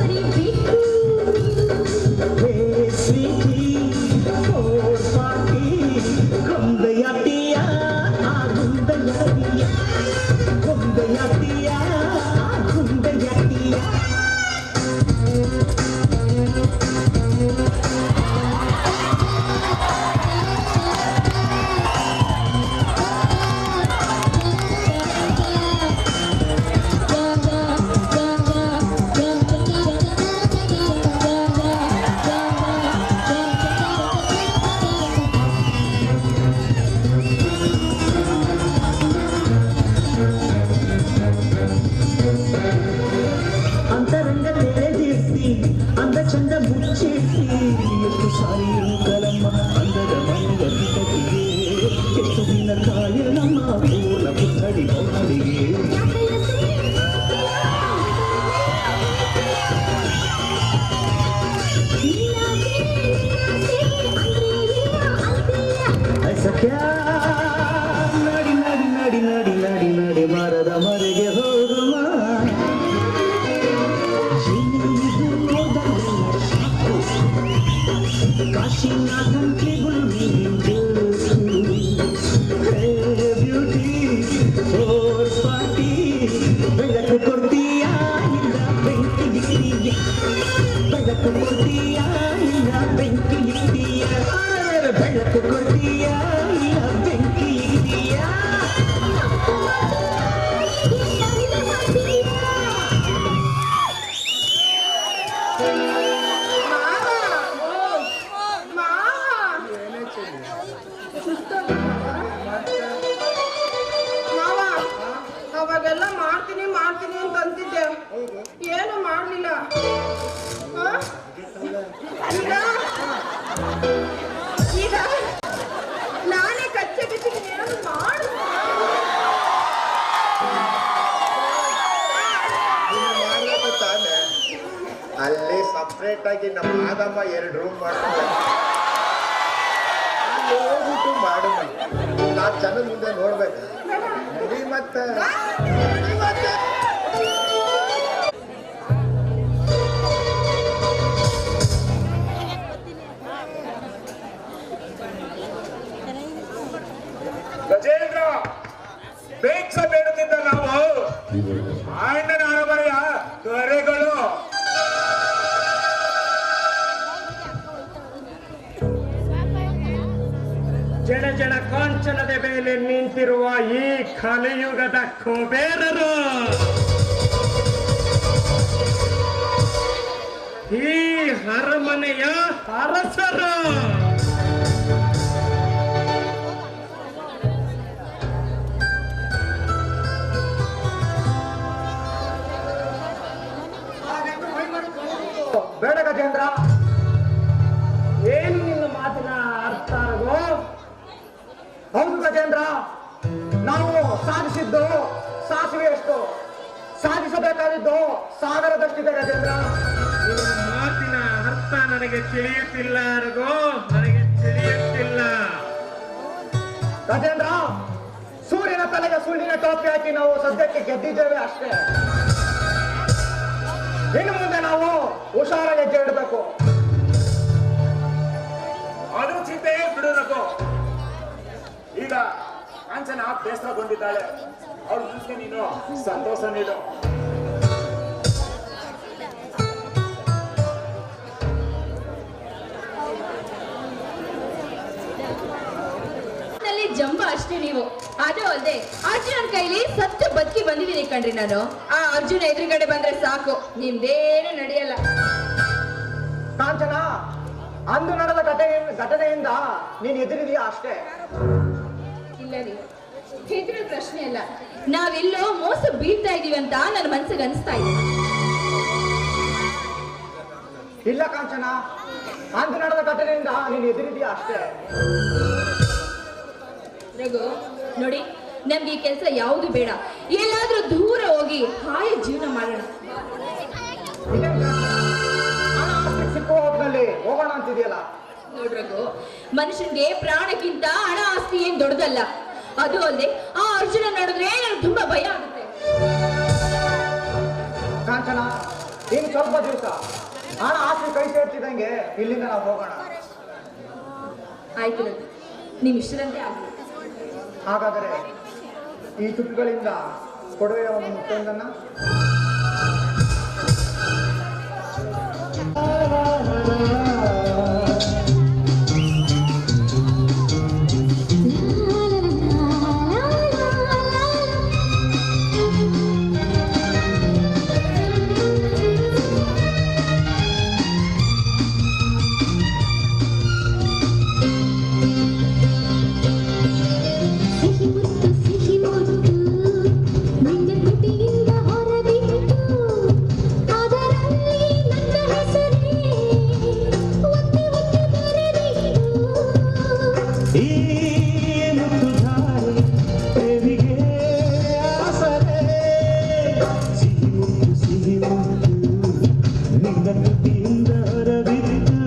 ಮರಿಬೇಕು ಹೇ ಸ್ವೀಟಿ ಫೋರ್ ಪಾರ್ಟಿ ಗೊಂಬೆಯಾಟಿಯ ಆ ಗೊಂಬೆಯಾಟಿಯ ಗೊಂಬೆಯಾಟಿಯ ಆ ಗೊಂಬೆಯಾಟಿಯ ಅಂತರಂಗ ತೆರೆದಿರ್ತಿ ಅಂದ ಚಂದ ಮುಚ್ಚಿರ್ತಿ ಎಷ್ಟು ಸಾರಿ ಕಲಮ್ಮ ಅಂದದ ಮನೆಯ ಕಿಟಕಿಗೆ ಎಷ್ಟು ದಿನ ಕಾಯ ನಮ್ಮ ಪೂರ್ಣ ಪುತ್ಥಡಿ ಪೌನಡಿಗೆ ಸಖ್ಯ ನಡಿ ನಡಿ ನಡಿ ನಡಿ ನಡಿ ನಡಿ ಮರದ ಮರೆಗೆ ಹೋಗುವ ಕಾಶಿನಾಥನ್ ಬ್ಯೂಟಿ ಫೋರ್ ಪಾರ್ಟಿ ಬೆಳಕು ಕೊಡ್ತೀಯಾ ಇಲ್ಲ ಬೆಂಕಿ ಇದ್ದೀಯ ಬೆಳಕು ಕೊಡ್ತೀಯಾ ಇಲ್ಲ ಬೆಂಕಿ ಇದ್ದೀಯ ಬೆಳಕು ಕೊಡ್ತೀಯಾ ಇಲ್ಲ ಬೆಂಕಿ ಇದ್ದೀಯ ಮಾವ ಅವಾಗೆಲ್ಲ ಮಾಡ್ತೀನಿ ಮಾಡ್ತೀನಿ ಅಂತ ಅಂತಿದ್ದೆ ಏನು ಮಾಡ್ಲಿಲ್ಲ ಆ? ಈಗ ನಾನೇ ಕಚ್ಚೆ ಬಿಚ್ಚಿದ್ದೀನಿ ಏನಾದ್ರು ಮಾಡು ತಾನೆ ಅಲ್ಲಿ ಸಪ್ರೇಟ್ ಆಗಿ ನಮ್ಮ ಮಾದಮ್ಮ 2 ರೂಮ್ ಮಾಡ್ತಾರೆ ಹೋಗ್ಬಿಟ್ಟು ಮಾಡೋಣ ನಾ ಜನದ ಮುಂದೆ ನೋಡ್ಬೇಕು ನಡಿ ಮತ್ತೆ ನಡಿ ಮತ್ತೆ. ಗಜೇಂದ್ರ ಬೇಕ್ಸ ಬೇಡುತ್ತಿದ್ದ ನಾವು ಆಯ್ನ ನಾರಬರೆಯ ದೊರೆಗಳು ಜನ ಜನ ಕಾಂಚನದ ಮೇಲೆ ನಿಂತಿರುವ ಈ ಕಲಿಯುಗದ ಕುಬೇರರು ಈ ಅರಮನೆಯ ಅರಸರು ಬೇಡ ಗಜೇಂದ್ರ ಏನು ನಿನ್ನ ಮಾತಿನ ಅರ್ಥ ಆಗೋ ಹೌದು ಗಜೇಂದ್ರ ನಾವು ಸಾಧಿಸಿದ್ದು ಸಾಸಿವೆಯಷ್ಟು ಸಾಧಿಸಬೇಕಾಗಿದ್ದು ಸಾಗರದಷ್ಟಿದೆ ಗಜೇಂದ್ರ ನಿನ್ನ ಮಾತಿನ ಅರ್ಥ ನನಗೆ ತಿಳಿಯುತ್ತಿಲ್ಲ ಅರ್ಗೋ ನನಗೆ ತಿಳಿಯುತ್ತಿಲ್ಲ ಗಜೇಂದ್ರ ಸೂರ್ಯನ ತಲೆಗೆ ಸುಳ್ಳಿನ ಟೋಪಿ ಹಾಕಿ ನಾವು ಸದ್ಯಕ್ಕೆ ಗೆದ್ದಿದ್ದೇವೆ ಅಷ್ಟೇ ಇನ್ನು ಮುಂದೆ ನಾವು ಹುಷಾರಾಗಿ ಹೆಜ್ಜೆ ಇಡಬೇಕು ಅದು ಚಿಂತೆ ಬಿಡಬೇಕು ಈಗ ಕಾಂಚನ ಬೇಸರಗೊಂಡಿದ್ದಾಳೆ ಅವಳ ಮನಸ್ಸಿಗೆ ನೀನು ಸಂತೋಷ ನೀಡು ಜಂಬ ಅಷ್ಟೇ ನೀವು ಅದು ಅಲ್ಲದೆ ಅರ್ಜುನನ್ ಕೈಲಿ ಸತ್ತು ಬದುಕಿ ಬಂದಿದ್ದೀನಿ ಕಣ್ರಿ ನಾನು ಆ ಅರ್ಜುನ ಎದುರುಗಡೆ ಬಂದ್ರೆ ಸಾಕು ನಿಮ್ದೇನು ನಡೆಯಲ್ಲ ಕಾಂಚನ ಅಂದು ನಡೆದ ಘಟನೆಯಿಂದ ನೀನು ಎದುರಿದೀಯಾ ಅಷ್ಟೇ ಇಲ್ಲ ರೀ ಹೆದರ ಪ್ರಶ್ನೆ ಅಲ್ಲ ನಾವೆಲ್ಲೋ ಮೋಸ ಬೀಳ್ತಾ ಇದೀವಿ ಅಂತ ನನ್ನ ಮನ್ಸಿಗೆ ಅನಿಸ್ತಾ ಇದೆ ಇಲ್ಲ ಕಾಂಚನ ಅಂದು ನಡೆದ ಘಟನೆಯಿಂದ ನೀನು ಎದುರಿದೀಯಾ ಅಷ್ಟೇ ರಘು ನೋಡಿ ನಮ್ಗೆ ಈ ಕೆಲಸ ಯಾವುದು ಬೇಡ ಎಲ್ಲಾದ್ರೂ ದೂರ ಹೋಗಿ ಹಾಯ ಜೀವನ ಮಾಡೋಣ ಸಿಕ್ಕೋ ಹೊತ್ತಿನಲ್ಲಿ ಹೋಗೋಣ ಅಂತಿದೆಯಲ್ಲ ನೋಡ್ರಗು ಮನುಷ್ಯನ್ಗೆ ಪ್ರಾಣಕ್ಕಿಂತ ಹಣ ಆಸ್ತಿ ಏನ್ ದೊಡ್ಡದಲ್ಲ ಅದು ಅಲ್ಲದೆ ಆ ಅರ್ಜುನ ನೋಡಿದ್ರೆ ನನಗೆ ತುಂಬಾ ಭಯ ಆಗುತ್ತೆ ಕಾಂಚನ ಇನ್ನು ಸ್ವಲ್ಪ ದಿವಸ ಹಣ ಆಸೆ ಕೈ ಸೇರ್ತಿದ್ದಂಗೆ ಇಲ್ಲಿಂದ ನಾವು ಹೋಗೋಣ. ಆಯ್ತು ರಘು, ನೀವು ಇಷ್ಟರಂತೆ ಆಗಲಿ. ಹಾಗಾದರೆ ಈ ತುಪ್ಪುಗಳಿಂದ ಕೊಡುವೆ ಒಂದು ಮುತ್ತೊಂದನ್ನ. ಸಿಹಿ ಮುತ್ತು ನಿನ್ನ ತುಟಿಯಿಂದ ಹೊರಬಿಟ್ಟು ಅದರಲ್ಲಿ ನನ್ನ ಹೆಸರೇ ಒತ್ತಿ ಒತ್ತಿ ಬರೆದಿಟ್ಟು. ಈ ಮುತ್ತುಧಾರೆ ಪ್ರೇಮಿಗೆ ಆಸರೆ ಸಿಹಿ ಮುತ್ತು ನಿನ್ನ ತುಟಿಯಿಂದ ಹೊರಬಿದ್ದು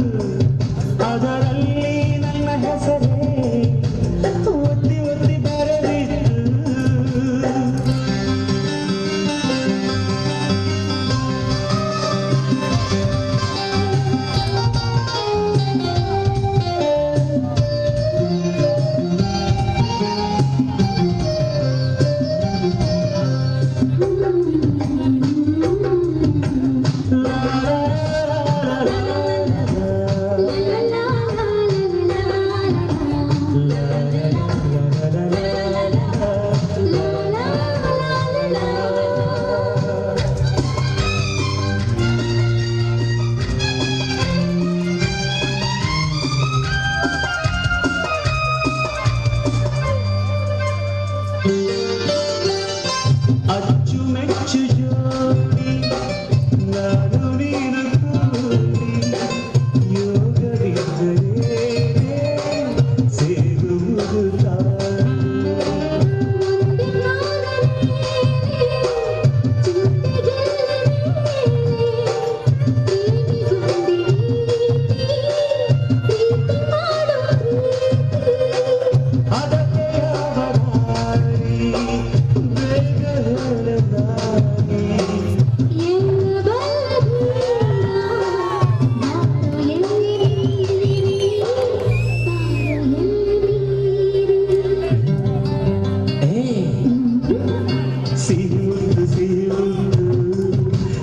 ಅದರಲ್ಲಿ ನನ್ನ ಹೆಸರೇ ಒತ್ತಿ ಒತ್ತಿ ಬರೆದಿದ್ದು. ಅಚ್ಚುಮೆಚ್ಚು ಜ್ಯೋತಿ ನಾನು ನೀನು ಕೂಡಿ ಯೋಗವಿದ್ದರೆ ಸೇರುವುದು ತಾನು. ಅದಕ್ಕೆ ಯಾವ ದಾರಿ ಬೇಗ ಹೇಳದಾಗಿ. ಸಿಹಿ ಮುತ್ತು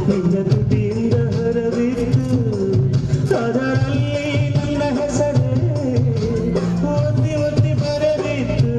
ನಿನ್ನ ತುಟಿಯಿಂದ ಹೊರಬಿದ್ದು ಅದರಲ್ಲಿ ನನ್ನ ಹೆಸರೇ ಒತ್ತಿ ಒತ್ತಿ ಬರೆದಿದ್ದು.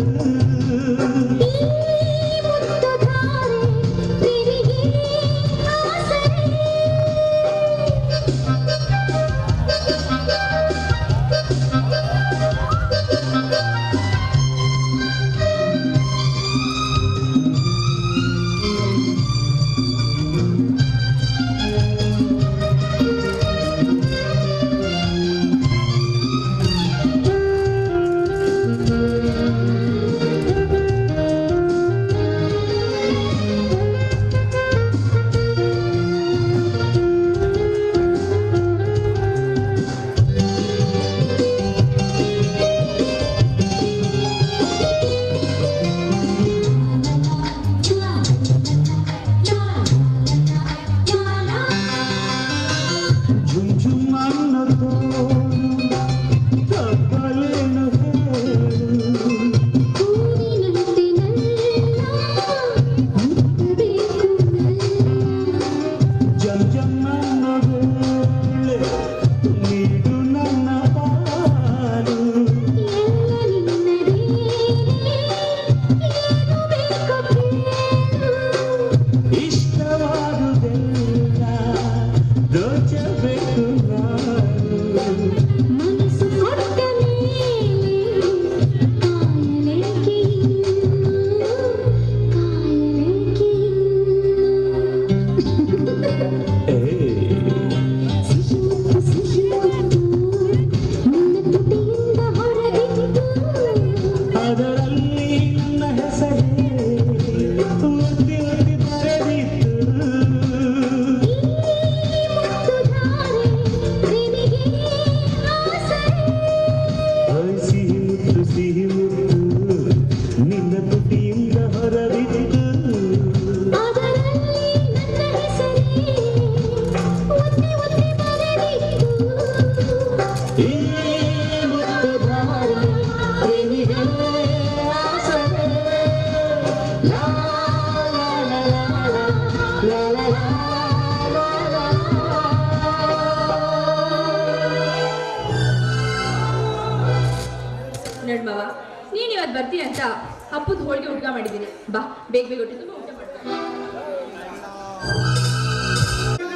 ಬರ್ತೀನಿ ಅಂತ ಹಪ್ಪದ ಹೋಳಿಗೆ ಊಟ ಮಾಡಿದ್ದೀನಿ. ಬಾ ಬೇಗ ಬೇಗ ಊಟ ಮಾಡ್ತೀನಿ.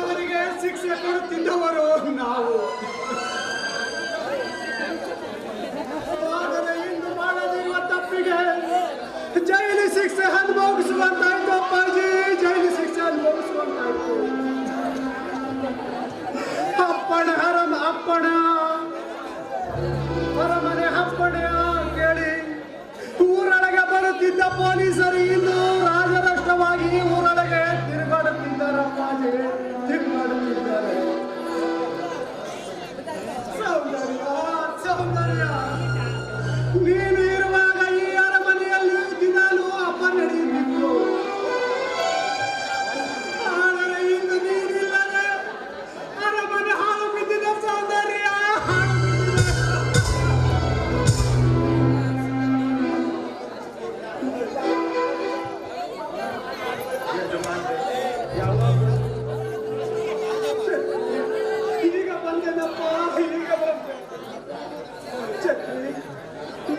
ಅವರಿಗೆ ಶಿಕ್ಷೆ ಕೊಡುತ್ತಿದ್ದವರು ನಾವು. ಆದರೆ ಇಂದು ಮಾಡದಿರುವ ತಪ್ಪಿಗೆ ಜೈಲು ಶಿಕ್ಷೆ ಅನುಭವಿಸುವಂತಾಯ್ತು ಅಪ್ಪಾಜಿ, ಜೈಲು ಶಿಕ್ಷೆ ಅನುಭವಿಸುವಂತಾಯ್ತು. ಅಪ್ಪಣೆ ಅರಮನೆ ಅಪ್ಪಣೆ ಕೇಳಿ ಊರೊಳಗೆ ಬರುತ್ತಿದ್ದ ಪೊಲೀಸರು ಇಂದು ರಾಜರಾಷ್ಟ್ರವಾಗಿ ಊರೊಳಗೆ ತಿರುಗಾಡುತ್ತಿದ್ದಾರೆ ಅಪ್ಪಾಜಿ, ತಿರುಗಾಡುತ್ತಿದ್ದಾರೆ. ಸೌಂದರ್ಯ ನೀನು ಇರುವಾಗ ಈ ಅರಮನೆಯಲ್ಲಿ ದಿನಾಲೂ ಹಬ್ಬ ನಡೆಯುತ್ತಿತ್ತು. ಆದರೆ ಇಂದು ನೀನಿಲ್ಲದೆ ಅರಮನೆ ಹಾಳು ಬಿದ್ದಿದೆ ಸೌಂದರ್ಯ, ಹಾಳು ಬಿದ್ದಿದೆ. ಈಗ ಬಂದೆನಪ್ಪ, ಈಗ ಬಂದೆ. ಛತ್ರಿ,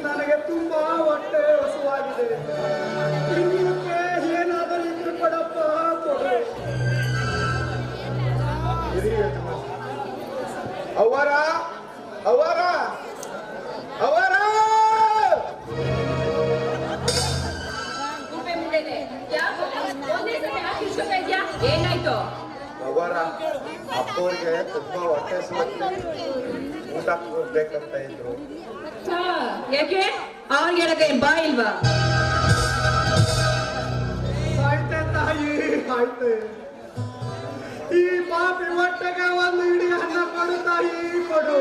ನನಗೆ ತುಂಬಾ ಹೊಟ್ಟೆ ಹಸುವಾಗಿದೆ. ತಿನ್ನಕ್ಕೆ ಏನಾದರೂ ಇದ್ರು ಕೊಡಪ್ಪ, ಕೊಡು. ಅವರ ಅವರ ಅವರ ಏನಾಯ್ತು? ಅವರ ಅಪ್ಪವ್ರಿಗೆ ತುಂಬಾ ಹೊಟ್ಟೆ ಊಟ ಕೊಡ್ಬೇಕಂತ ಇದ್ರು. ಯಾಕೆ ಅವ್ರಿಗೆ ಹೇಳಕ್ಕೆ ಬಾ ಇಲ್ವಾ? ಆಯ್ತೆ ತಾಯಿ, ಆಯ್ತೆ. ಈ ಪಾಪಿ ಹೊಟ್ಟೆಗೆ ಒಂದು ಇಡೀ ಅನ್ನ ಕೊಡು ತಾಯಿ, ಕೊಡು.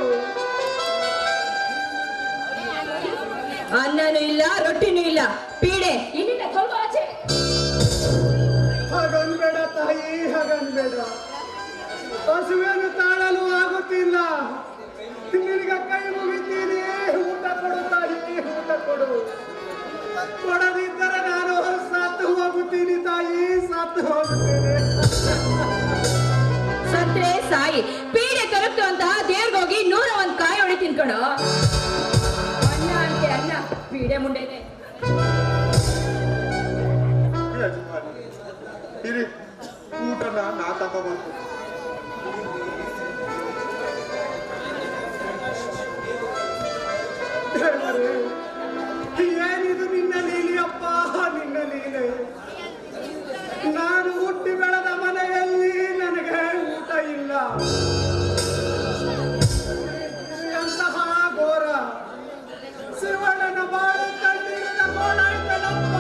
ಅನ್ನನೂ ಇಲ್ಲ, ರೊಟ್ಟಿನೂ ಇಲ್ಲ, ಪೀಡೆ ಇಲ್ಲಿಂದ ಸ್ವಲ್ಪ ಆಚೆ. ಹಾಗನ್ಬೇಡ ತಾಯಿ, ಹಾಗನ್ಬೇಡ. ಹಸುವೇನು ತಾಳಲು ಆಗುತ್ತಿಲ್ಲ. ನಿನಗೆ ಕೈ ಮುಗಿತೀನಿ, ಊಟ ಕೊಡು ತಾಯಿ, ಊಟ ಕೊಡು. ಕೊಡದಿದ್ದರೆ ನಾನು ಸತ್ತು ಹೋಗುತ್ತೀನಿ ತಾಯಿ, ಸತ್ತು ಹೋಗುತ್ತೇನೆ. ಸತ್ರೆ ಸಾಯಿ, ಪೀಡೆ ಕರಗ್ತು ಅಂತ ದೇವ್ರಿಗೋಗಿ 101 ಕಾಯಿ ಹೊಡಿ ತಿನ್ಕೊಡು. ಅನ್ನ ಅಂತೆ ಅನ್ನ, ಪೀಡೆ ಮುಂಡೆನೆ. ಇರಿ, ಊಟನ ನಾ ತಗೋಬೇಕು. ಏನಿದು ನಿನ್ನ ಲೀಲೆಯಪ್ಪ, ನಿನ್ನ ಲೀಲೆ. ನಾನು ಹುಟ್ಟಿ ಬೆಳೆದ ಮನೆಯಲ್ಲಿ ನನಗೆ ಊಟ ಇಲ್ಲ. ಎಂತಹ ಘೋರ ಶಿವಣ್ಣನ ಬಾಳು ಕಣ್ಣೀರಿನ ಗೋಳಾಯ್ತನಪ್ಪ,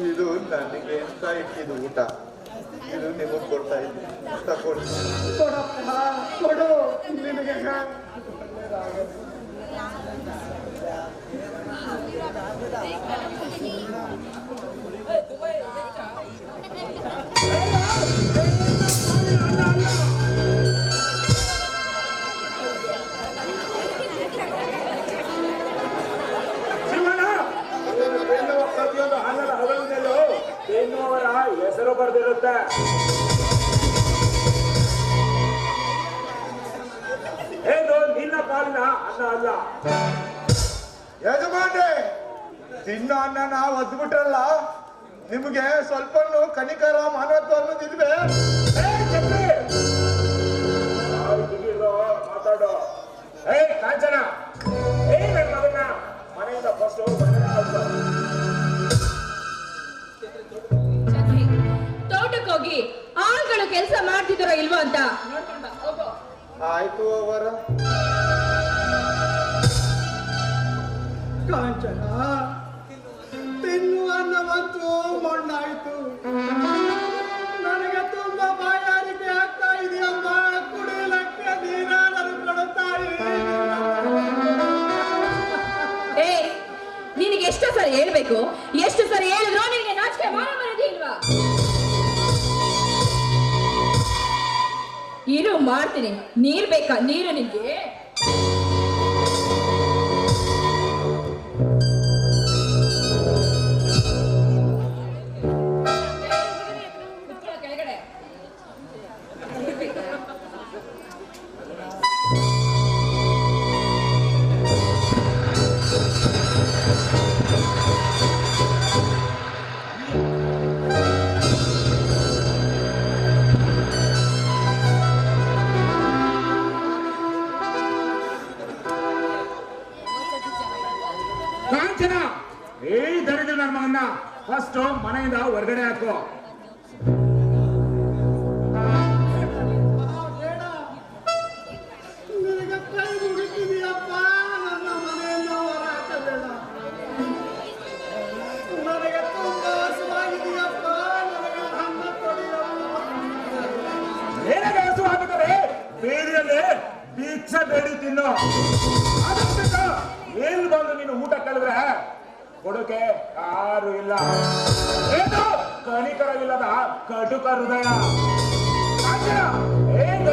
ಇದು ನನಗೆ ಎಂತ ಇಟ್ಟಿದ್ದು ಊಟ, ಇದು ನಿಮಗೆ ಕೊಡ್ತಾ ಇದ್ದೀನಿ, ತಗೊಳ್ಳಿ. ಕೊಡಪ್ಪ, ಕೊಡು. ನಿನಗೆ ಪ್ರತಿಯೊಂದು ಅನ್ನದ ಹಗಲಿನಲ್ಲೂ ಎನ್ನುವರ ಹೆಸರು ಬರೆದಿರುತ್ತೆ. ಏನು ನಿನ್ನ ಪಾಲಿನ ಅನ್ನ ಅಲ್ಲ. ಯಜಮಾನ್ರೆ, ತಿನ್ನೋ ಅನ್ನನ ಒದ್ಬಿಟ್ರಲ್ಲ, ನಿಮ್ಗೆ ಸ್ವಲ್ಪ ಕನಿಕರ ಮಾನವತ್ವ ಅನ್ನೋದಿಲ್ವೇ? ಮಾತಾಡೋ. ಕಾಂಚನ, ನನ್ನ ಮಗನ ಮನೆಯಿಂದ ಫಸ್ಟ್ ತೋಟಕ್ಕೋಗಿ ಆಳ್ಗಳು ಕೆಲಸ ಮಾಡ್ತಿದ್ದಾರೋ ಇಲ್ವೋ ಅಂತ ನೋಡ್ಕೊಂಡ್ ಬಾ, ಹೋಗು. ಆಯ್ತು ಅವರ. ಕಾಂಚನ, ತಿನ್ನುವ ಅನ್ನವಂತೂ ಮಣ್ಣಾಯ್ತು. ನನಗೆ ತುಂಬಾ ಬಾಯಾರಿಕೆ ಆಗ್ತಾ ಇದೆಯಮ್ಮ, ಕುಡಿಯಲಕ್ಕೆ ನೀರಾದರೂ ಕೊಡುತ್ತಾಯಿ. ಏ, ನಿನಗೆ ಎಷ್ಟು ಸರಿ ಹೇಳ್ಬೇಕು? ಎಷ್ಟು ಸರಿ ಹೇಳಿದ್ರು ನಿನಗೆ ನಾಚಿಕೆ ಮಾಡಬಾರದು ಇಲ್ವಾ? ಇರು, ಮಾಡ್ತೀನಿ. ನೀರ್ ಬೇಕಾ? ನೀರು ನಿನ್ಗೆ? ಕೆಳಗಡೆ ದರಿದ್ರ ನನ್ನ ಮಗನ್ನ ಫಸ್ಟ್ ಮನೆಯಿಂದ ಹೊರಗಡೆ ಹಾಕು. ನಿನಗೆ ಕೈ ಮುಗಿತಿದೀಯಪ್ಪ, ನನ್ನ ಮನೆಯಿಂದ ಹೊರ ಹಾಕಬೇಡ. ನನಗೆ ತುಂಬಾ ಹಸುವಾಗಿದೆಯಪ್ಪ, ನನಗೆ ಅನ್ನ ಕೊಡಿಯಪ್ಪ. ಏನಾಗ ಹಸು ಹಾಕುತ್ತದೆ? ಬೇಡಿಯಲ್ಲಿ ಭಿಕ್ಷೆ ಬೇಡಿ ತಿನ್ನು. ಅದಕ್ಕೆ ಏನ್ ಬಂದು ನೀನು ಊಟ ಕಲಿದ್ರೆ ಕೊಡೋಕೆ ಯಾರು ಇಲ್ಲ. ಏನು ಕಣಿಕರವಿಲ್ಲದ ಕಟುಕ ಹೃದಯ. ಏನ್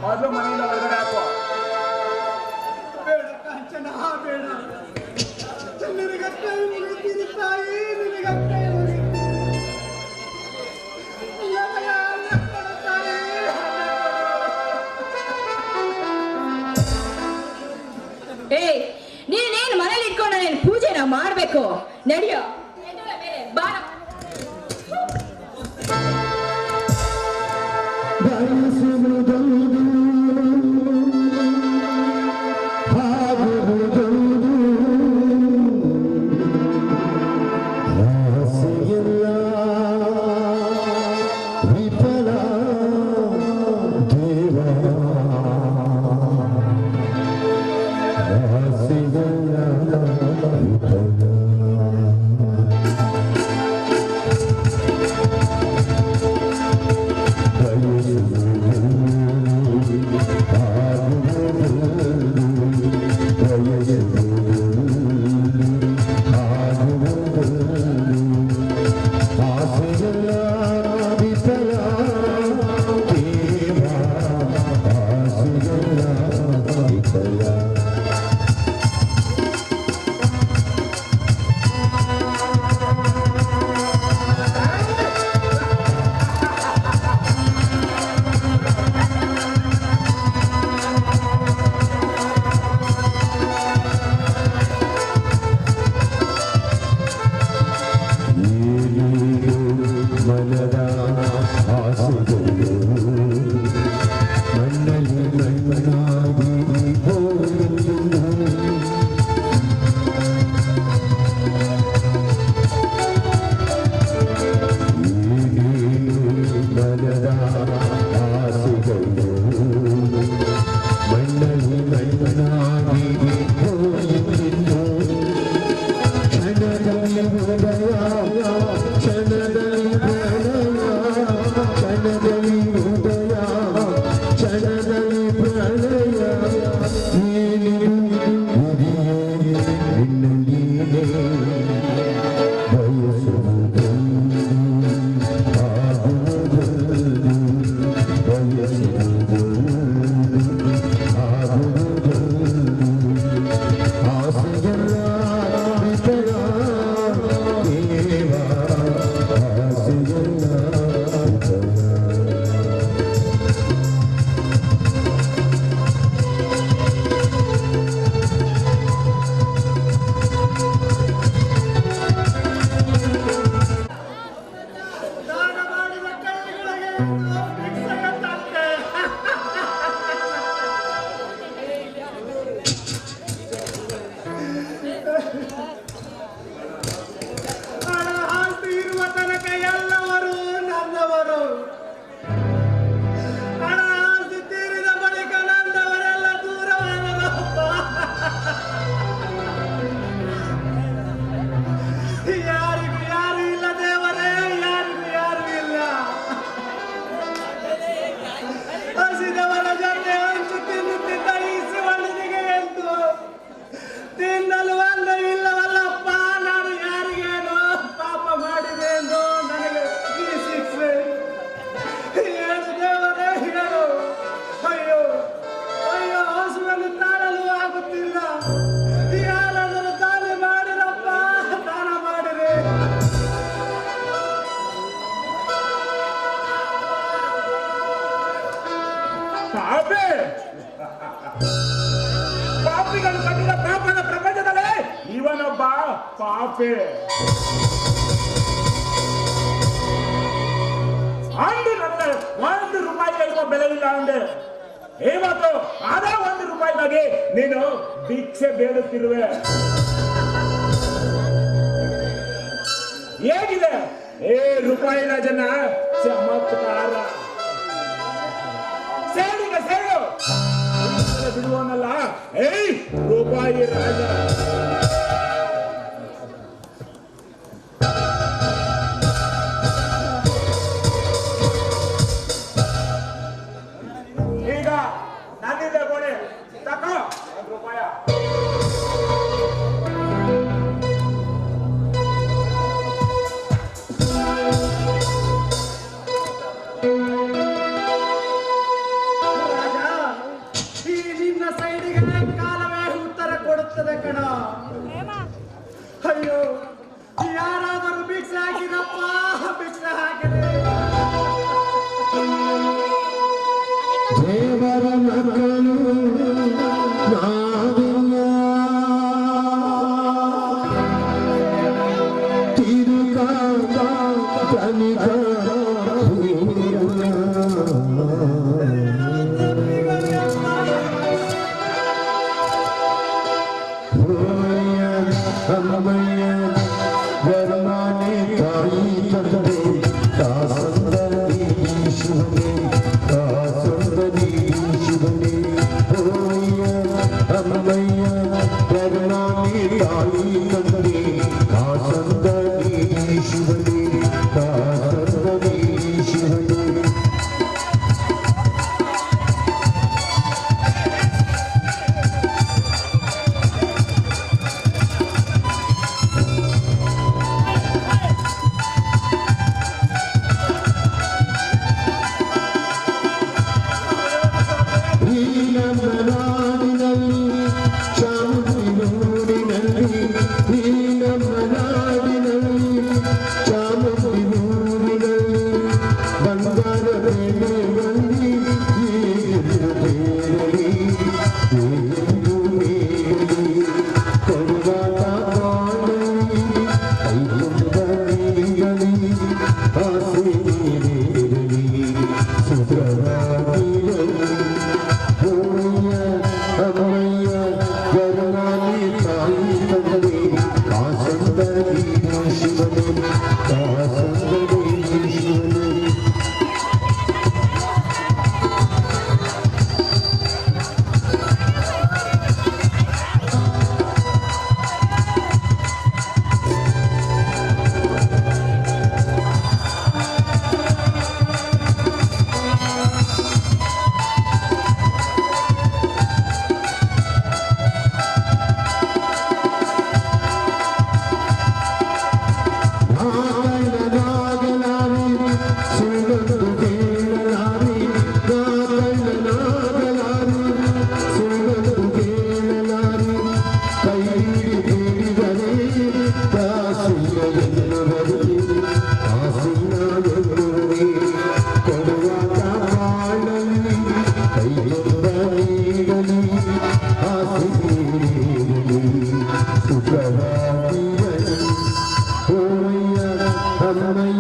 ಮೊದಲು ಮನೆಯಿಂದ ಹೊರಗಡೆ ಹಾಕುವ. ಬೇಡ ಕಾಂಚನ, ಬೇಡ. ನಿನಗೆ ಕೈ ಮುಗಿತೀನಿ ತಾಯಿ, ನಿನಗೆ ಕೈ ಮುಗಿತೀನಿ. ನನಗೆ ಅನ್ನ ಕೊಡು ತಾಯಿ, ಏಯ್, ನೀನೇನ್ ಮನೇಲಿ ಇಟ್ಕೊಂಡು ನೀನ್ ಪೂಜೆನ ಮಾಡ್ಬೇಕು. ನಡಿಯೋ ಬಾರ. ಪಾಪಿಗಳು ಕಟ್ಟಿದ ಪಾಪದ ಪ್ರಪಂಚದಲ್ಲಿ ಇವನೊಬ್ಬ ಪಾಪಿ. ಅಂದು ನನ್ನ ₹1 ಇರುವ ಬೆಲೆ ಇಲ್ಲ ಅಂದೆ. ಇವತ್ತು ಅದೇ ₹1 ನೀನು ಭಿಕ್ಷೆ ಬೇಡುತ್ತಿರುವೆ. ರೂಪಾಯಿ ರಾಜನ ಚಮತ್ಕಾರ ಸೇಡಿಗ ಸೇಡು ಬಿಡುವನಲ್ಲ ರೂಪಾಯಿ ರಾಜ. ಈಗ ನನ್ನಿಂದ ಗೋಡೆ ತಕೋ ರೂಪಾಯ. ಕೊಡುತ್ತದೆ ಕಣ. ಅಯ್ಯೋ ಯಾರಾದರೂ ಭಿಕ್ಷೆ ಹಾಕಿದಪ್ಪ, ಭಿಕ್ಷೆ ಹಾಕಿದೆ. ದೇವರ ಮಕ್ಕಳು ನಾವಿಲ್ಲ, ತಿರುಗಾಟ ತನಿಖ ಅಮ್ಮಯ್ಯ ಗರ್ಮಾನೆ ತಾಯಿ ತಂದೆ ದಾಸಂದರಿ ಶಿವನೇ, ದಾಸಂದರಿ ಶಿವನೇ. ಓಯ್ಯ ಅಮ್ಮಯ್ಯ ಗರ್ಮಾನೆ ತಾಯಿ ತಂದೆ ದಾಸಂದರಿ ಶಿವನೇ, ದಾಸಂದರಿ ಶಿವನೇ. Hallelujah.